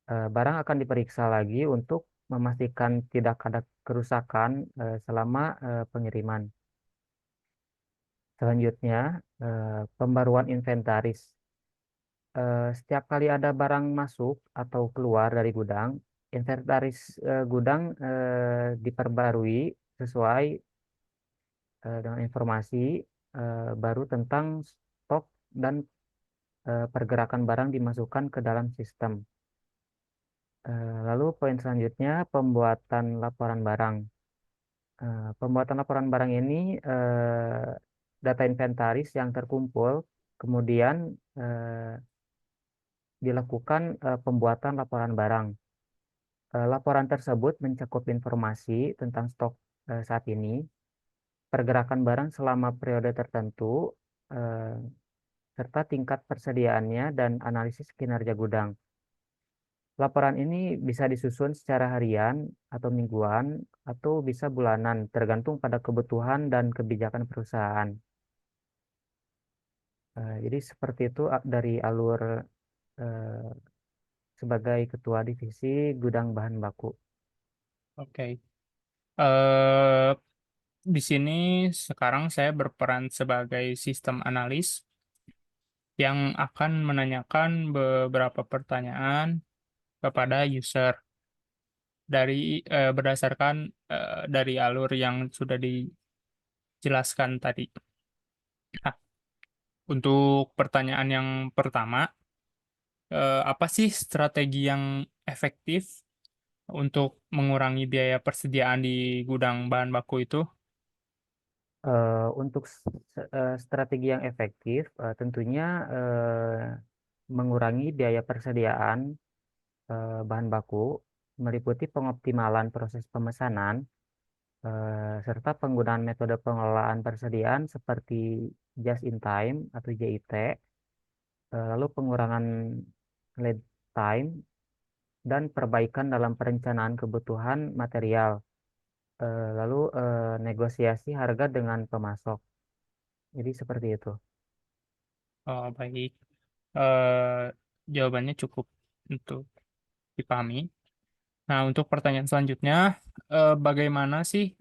Barang akan diperiksa lagi untuk memastikan tidak ada kerusakan selama pengiriman. Selanjutnya, pembaruan inventaris. Setiap kali ada barang masuk atau keluar dari gudang, inventaris gudang diperbarui sesuai dengan informasi baru tentang stok dan pergerakan barang dimasukkan ke dalam sistem. Lalu poin selanjutnya, pembuatan laporan barang. Pembuatan laporan barang ini data inventaris yang terkumpul, kemudian dilakukan pembuatan laporan barang. Laporan tersebut mencakup informasi tentang stok saat ini, pergerakan barang selama periode tertentu, eh, serta tingkat persediaannya dan analisis kinerja gudang. Laporan ini bisa disusun secara harian atau mingguan atau bisa bulanan, tergantung pada kebutuhan dan kebijakan perusahaan. Jadi seperti itu dari alur eh, sebagai ketua divisi gudang bahan baku. Oke. Eh, di sini sekarang saya berperan sebagai sistem analis yang akan menanyakan beberapa pertanyaan kepada user berdasarkan dari alur yang sudah dijelaskan tadi. Nah, untuk pertanyaan yang pertama, apa sih strategi yang efektif untuk mengurangi biaya persediaan di gudang bahan baku itu? Untuk strategi yang efektif, tentunya mengurangi biaya persediaan bahan baku, meliputi pengoptimalan proses pemesanan, serta penggunaan metode pengelolaan persediaan seperti just in time atau JIT, lalu pengurangan lead time, dan perbaikan dalam perencanaan kebutuhan material, lalu negosiasi harga dengan pemasok. Jadi seperti itu. Oh, baik. Eh, Jawabannya cukup untuk dipahami. Nah, untuk pertanyaan selanjutnya, bagaimana sih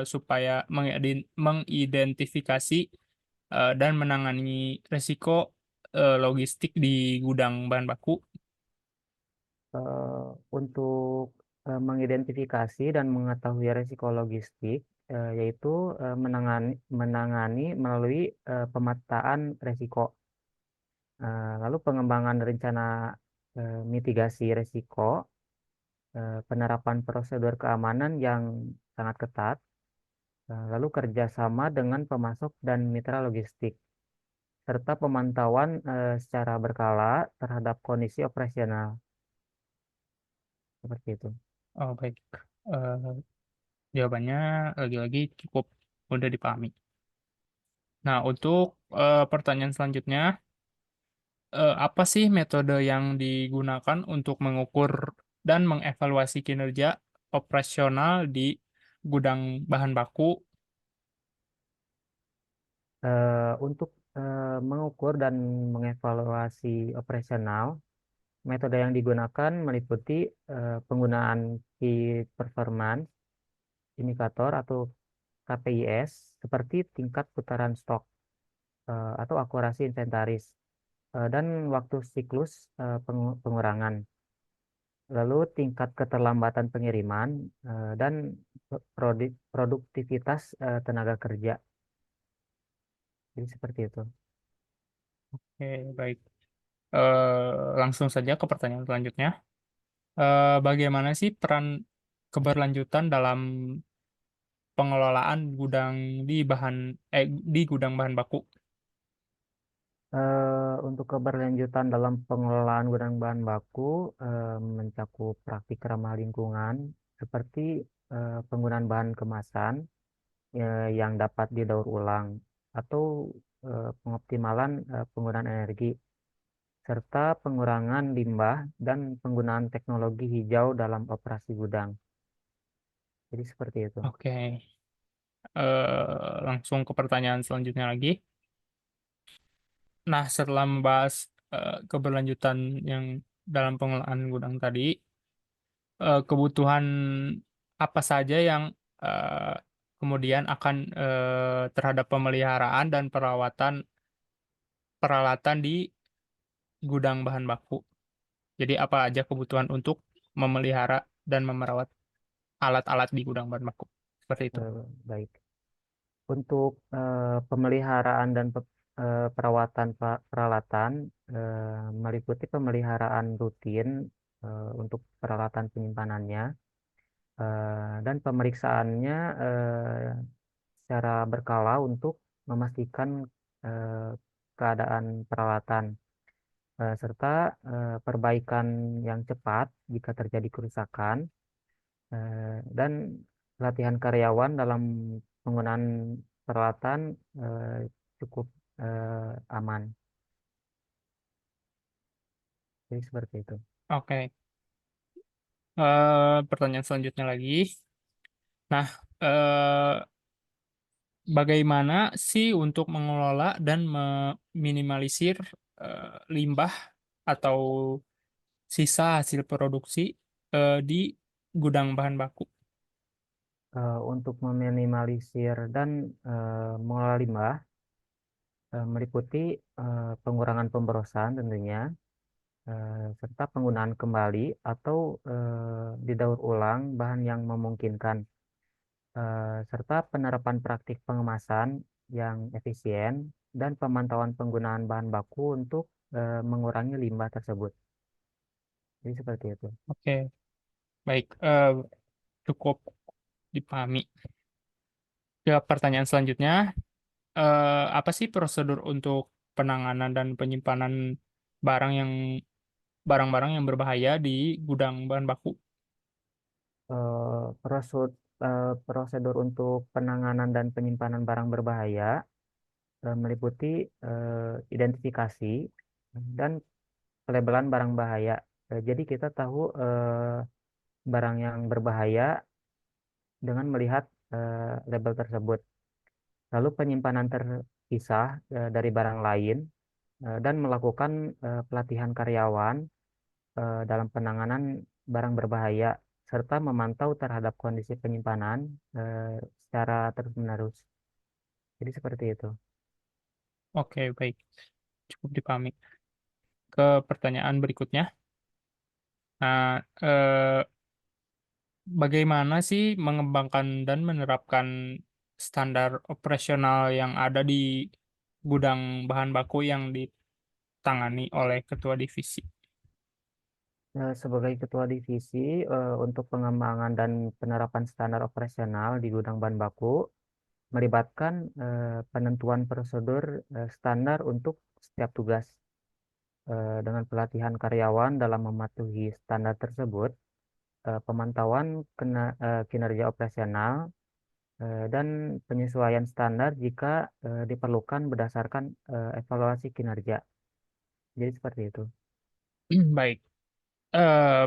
supaya mengidentifikasi dan menangani risiko logistik di gudang bahan baku? eh, untuk mengidentifikasi dan mengetahui risiko logistik, yaitu menangani melalui pemetaan risiko, lalu pengembangan rencana mitigasi risiko, penerapan prosedur keamanan yang sangat ketat, lalu kerjasama dengan pemasok dan mitra logistik, serta pemantauan secara berkala terhadap kondisi operasional, seperti itu. Oh, baik. Eh, Jawabannya lagi-lagi cukup mudah dipahami. Nah, untuk pertanyaan selanjutnya, apa sih metode yang digunakan untuk mengukur dan mengevaluasi kinerja operasional di gudang bahan baku? Untuk mengukur dan mengevaluasi operasional, metode yang digunakan meliputi penggunaan Key Performance Indicator atau KPIS seperti tingkat putaran stok atau akurasi inventaris dan waktu siklus pengurangan, lalu tingkat keterlambatan pengiriman dan produktivitas tenaga kerja. Jadi seperti itu. Oke, baik. Langsung saja ke pertanyaan selanjutnya. Bagaimana sih peran keberlanjutan dalam pengelolaan gudang di gudang bahan baku? Untuk keberlanjutan dalam pengelolaan gudang bahan baku mencakup praktik ramah lingkungan seperti penggunaan bahan kemasan yang dapat didaur ulang atau pengoptimalan penggunaan energi serta pengurangan limbah dan penggunaan teknologi hijau dalam operasi gudang. Jadi seperti itu. Oke, langsung ke pertanyaan selanjutnya lagi. Nah, setelah membahas keberlanjutan yang dalam pengelolaan gudang tadi, kebutuhan apa saja yang eh, kemudian akan terhadap pemeliharaan dan perawatan peralatan di gudang bahan baku. Jadi apa aja kebutuhan untuk memelihara dan memerawat alat-alat di gudang bahan baku. Seperti itu. Baik. Untuk pemeliharaan dan perawatan peralatan meliputi pemeliharaan rutin untuk peralatan penyimpanannya dan pemeriksaannya secara berkala untuk memastikan eh, keadaan peralatan serta perbaikan yang cepat jika terjadi kerusakan dan pelatihan karyawan dalam penggunaan peralatan cukup aman. Jadi seperti itu. Oke. Pertanyaan selanjutnya lagi. Nah, bagaimana sih untuk mengelola dan meminimalisir limbah atau sisa hasil produksi di gudang bahan baku? Untuk meminimalisir dan mengelola limbah meliputi pengurangan pemborosan tentunya, serta penggunaan kembali atau didaur ulang bahan yang memungkinkan, serta penerapan praktik pengemasan yang efisien dan pemantauan penggunaan bahan baku untuk mengurangi limbah tersebut. Jadi seperti itu. Oke, baik. Cukup dipahami. Ya, pertanyaan selanjutnya, apa sih prosedur untuk penanganan dan penyimpanan barang yang barang-barang yang berbahaya di gudang bahan baku? Prosedur untuk penanganan dan penyimpanan barang berbahaya meliputi identifikasi dan pelabelan barang bahaya. Jadi kita tahu barang yang berbahaya dengan melihat label tersebut. Lalu penyimpanan terpisah dari barang lain dan melakukan pelatihan karyawan dalam penanganan barang berbahaya serta memantau terhadap kondisi penyimpanan secara terus-menerus. Jadi seperti itu. Oke, baik. Cukup dipahami. Ke pertanyaan berikutnya. Nah, bagaimana sih mengembangkan dan menerapkan standar operasional yang ada di gudang bahan baku yang ditangani oleh ketua divisi? Sebagai ketua divisi untuk pengembangan dan penerapan standar operasional di gudang bahan baku melibatkan penentuan prosedur standar untuk setiap tugas dengan pelatihan karyawan dalam mematuhi standar tersebut, pemantauan kinerja operasional dan penyesuaian standar jika diperlukan berdasarkan evaluasi kinerja. Jadi seperti itu. Baik.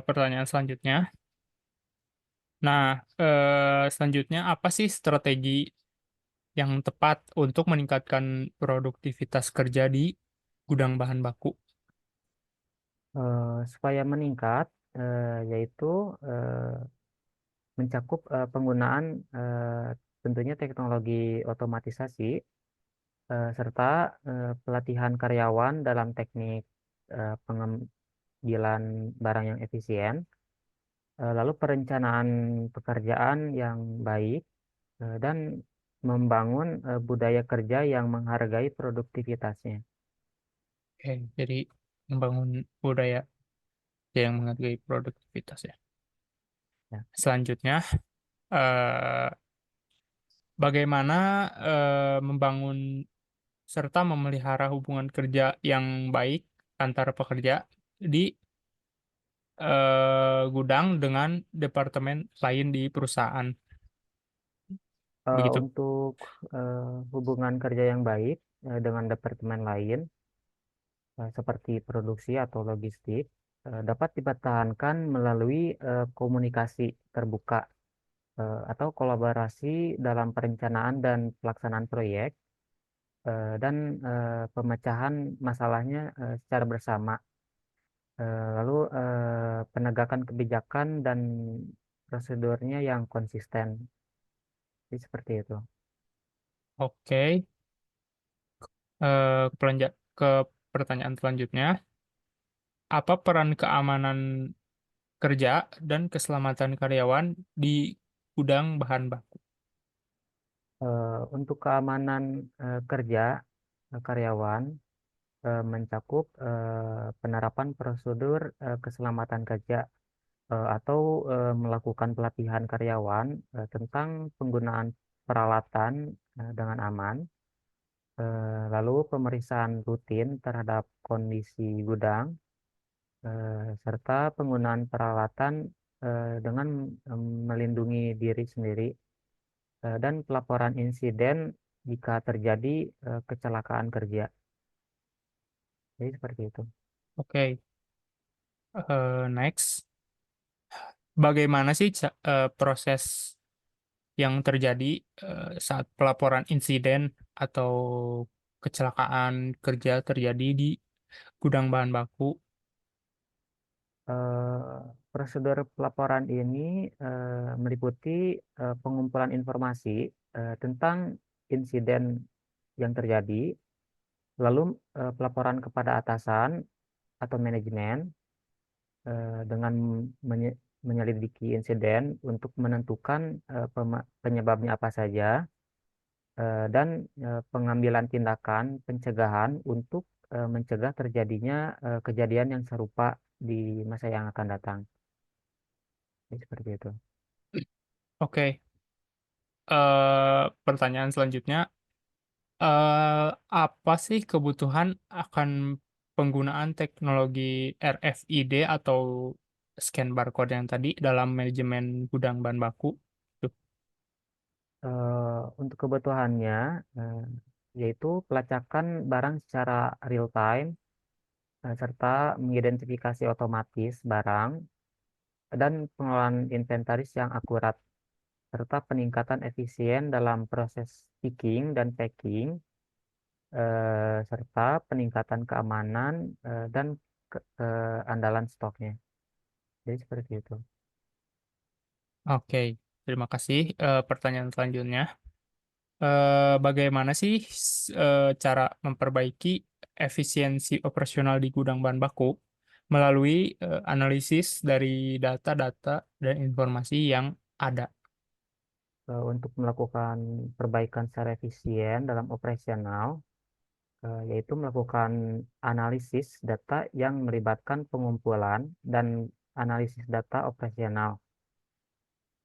Pertanyaan selanjutnya. Nah, selanjutnya apa sih strategi yang tepat untuk meningkatkan produktivitas kerja di gudang bahan baku? Supaya meningkat, yaitu mencakup penggunaan tentunya teknologi otomatisasi serta pelatihan karyawan dalam teknik pengambilan barang yang efisien, lalu perencanaan pekerjaan yang baik dan membangun budaya kerja yang menghargai produktivitasnya. Oke, jadi membangun budaya yang menghargai produktivitas ya. Ya. Selanjutnya, eh, bagaimana membangun serta memelihara hubungan kerja yang baik antara pekerja di gudang dengan departemen lain di perusahaan. Begitu. Untuk hubungan kerja yang baik dengan departemen lain, seperti produksi atau logistik dapat dipertahankan melalui komunikasi terbuka atau kolaborasi dalam perencanaan dan pelaksanaan proyek dan pemecahan masalahnya secara bersama. Lalu penegakan kebijakan dan prosedurnya yang konsisten. Jadi seperti itu. Oke, ke pertanyaan selanjutnya. Apa peran keamanan kerja dan keselamatan karyawan di gudang bahan baku? Untuk keamanan kerja karyawan mencakup penerapan prosedur keselamatan kerja atau melakukan pelatihan karyawan tentang penggunaan peralatan dengan aman, lalu pemeriksaan rutin terhadap kondisi gudang, serta penggunaan peralatan dengan melindungi diri sendiri, dan pelaporan insiden jika terjadi kecelakaan kerja. Jadi seperti itu. Oke, next. Bagaimana sih proses yang terjadi saat pelaporan insiden atau kecelakaan kerja terjadi di gudang bahan baku? Eh, Prosedur pelaporan ini meliputi pengumpulan informasi tentang insiden yang terjadi, lalu pelaporan kepada atasan atau manajemen dengan menyelidiki insiden untuk menentukan penyebabnya apa saja, dan pengambilan tindakan pencegahan untuk mencegah terjadinya kejadian yang serupa di masa yang akan datang. Jadi seperti itu. Oke, pertanyaan selanjutnya, apa sih kebutuhan akan penggunaan teknologi RFID atau scan barcode yang tadi dalam manajemen gudang bahan baku? Tuh. Untuk kebutuhannya, eh, yaitu pelacakan barang secara real time, serta mengidentifikasi otomatis barang dan pengelolaan inventaris yang akurat, serta peningkatan efisien dalam proses picking dan packing, serta peningkatan keamanan dan keandalan stoknya. Jadi seperti itu. Oke, terima kasih. Pertanyaan selanjutnya. Bagaimana sih cara memperbaiki efisiensi operasional di gudang bahan baku melalui analisis dari data-data dan informasi yang ada? Untuk melakukan perbaikan secara efisien dalam operasional, yaitu melakukan analisis data yang melibatkan pengumpulan dan analisis data operasional.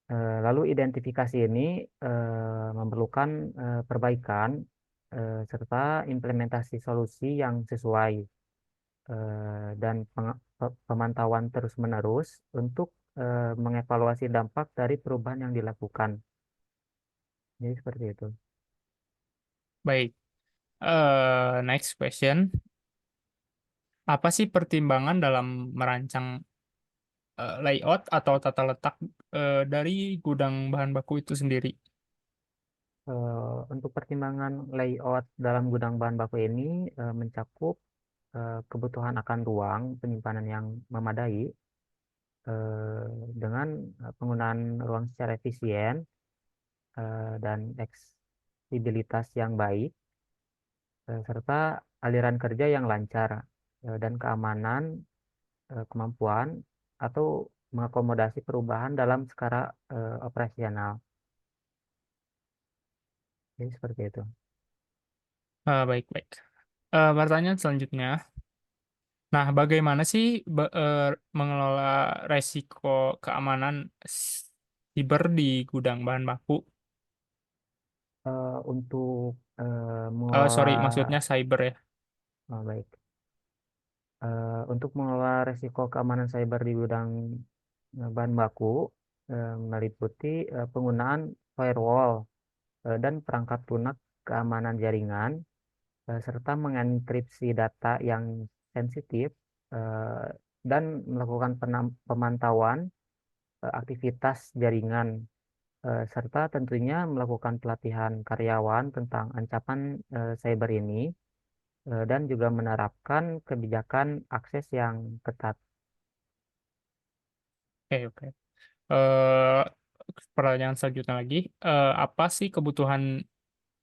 Lalu identifikasi ini memerlukan perbaikan serta implementasi solusi yang sesuai, dan pemantauan terus-menerus untuk mengevaluasi dampak dari perubahan yang dilakukan. Jadi seperti itu. Baik, next question. Apa sih pertimbangan dalam merancang layout atau tata letak dari gudang bahan baku itu sendiri? Untuk pertimbangan layout dalam gudang bahan baku ini mencakup kebutuhan akan ruang penyimpanan yang memadai, dengan penggunaan ruang secara efisien, dan eksibilitas yang baik, serta aliran kerja yang lancar, dan keamanan, kemampuan atau mengakomodasi perubahan dalam skala operasional. Jadi seperti itu. Baik, baik. Pertanyaan selanjutnya. Nah, bagaimana sih mengelola resiko keamanan siber di gudang bahan baku? Untuk Sorry, mengelola maksudnya cyber ya. baik. Untuk mengelola risiko keamanan cyber di gudang bahan baku meliputi penggunaan firewall dan perangkat lunak keamanan jaringan, serta mengenkripsi data yang sensitif, eh, dan melakukan pemantauan aktivitas jaringan, serta tentunya melakukan pelatihan karyawan tentang ancaman cyber ini, dan juga menerapkan kebijakan akses yang ketat. Oke, oke. Eh, Pertanyaan selanjutnya lagi, apa sih kebutuhan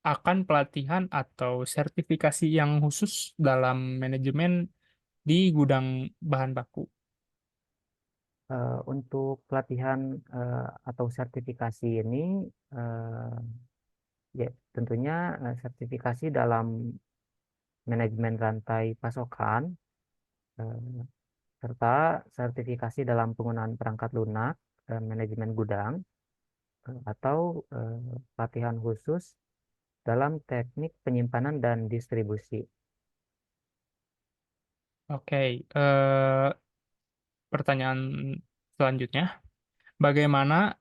akan pelatihan atau sertifikasi yang khusus dalam manajemen di gudang bahan baku? Untuk pelatihan atau sertifikasi ini, eh, ya tentunya sertifikasi dalam manajemen rantai pasokan, eh, serta sertifikasi dalam penggunaan perangkat lunak, manajemen gudang, atau pelatihan khusus dalam teknik penyimpanan dan distribusi. Oke, pertanyaan selanjutnya, bagaimana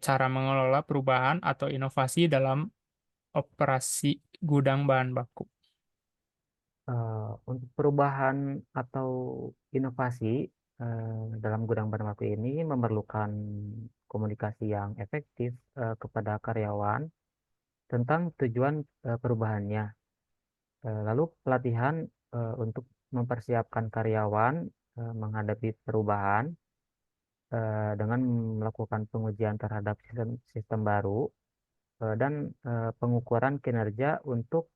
cara mengelola perubahan atau inovasi dalam operasi gudang bahan baku? Untuk perubahan atau inovasi dalam gudang bahan baku ini memerlukan komunikasi yang efektif kepada karyawan tentang tujuan perubahannya. Lalu pelatihan untuk mempersiapkan karyawan menghadapi perubahan dengan melakukan pengujian terhadap sistem baru dan pengukuran kinerja untuk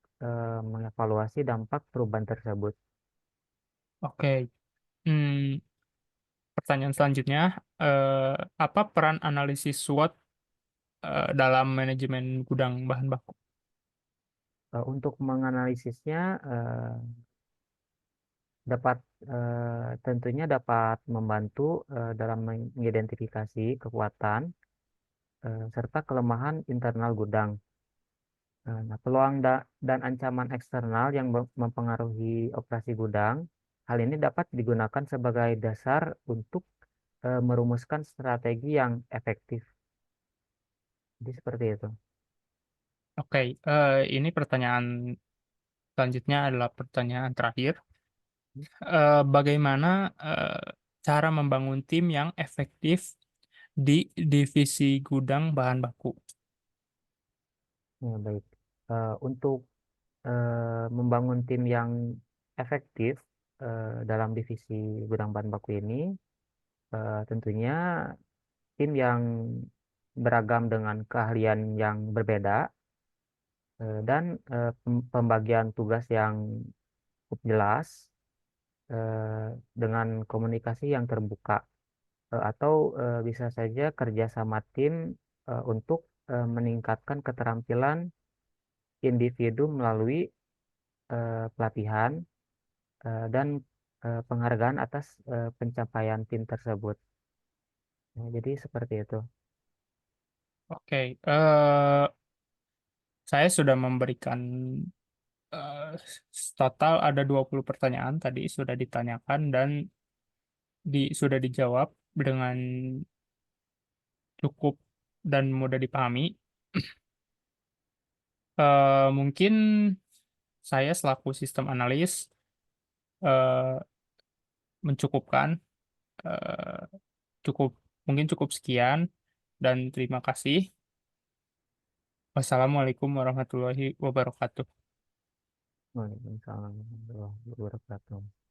mengevaluasi dampak perubahan tersebut. Oke, hmm, pertanyaan selanjutnya, eh, apa peran analisis SWOT dalam manajemen gudang bahan baku? Untuk menganalisisnya dapat tentunya dapat membantu dalam mengidentifikasi kekuatan serta kelemahan internal gudang. Nah, peluang dan ancaman eksternal yang mempengaruhi operasi gudang, hal ini dapat digunakan sebagai dasar untuk merumuskan strategi yang efektif. Jadi seperti itu. Oke, ini pertanyaan selanjutnya adalah pertanyaan terakhir. Bagaimana cara membangun tim yang efektif di divisi gudang bahan baku? Ya, baik. Untuk membangun tim yang efektif dalam divisi gudang bahan baku ini, tentunya tim yang beragam dengan keahlian yang berbeda dan pembagian tugas yang cukup jelas eh, dengan komunikasi yang terbuka atau bisa saja kerjasama tim untuk meningkatkan keterampilan individu melalui pelatihan dan penghargaan atas pencapaian tim tersebut. Nah, jadi seperti itu. Oke, saya sudah memberikan eh, total ada 20 pertanyaan tadi sudah ditanyakan dan sudah dijawab dengan cukup dan mudah dipahami. Mungkin saya selaku sistem analis eh, mencukupkan, eh, cukup mungkin cukup sekian dan terima kasih. Wassalamualaikum warahmatullahi wabarakatuh. Waalaikumsalam warahmatullahi wabarakatuh.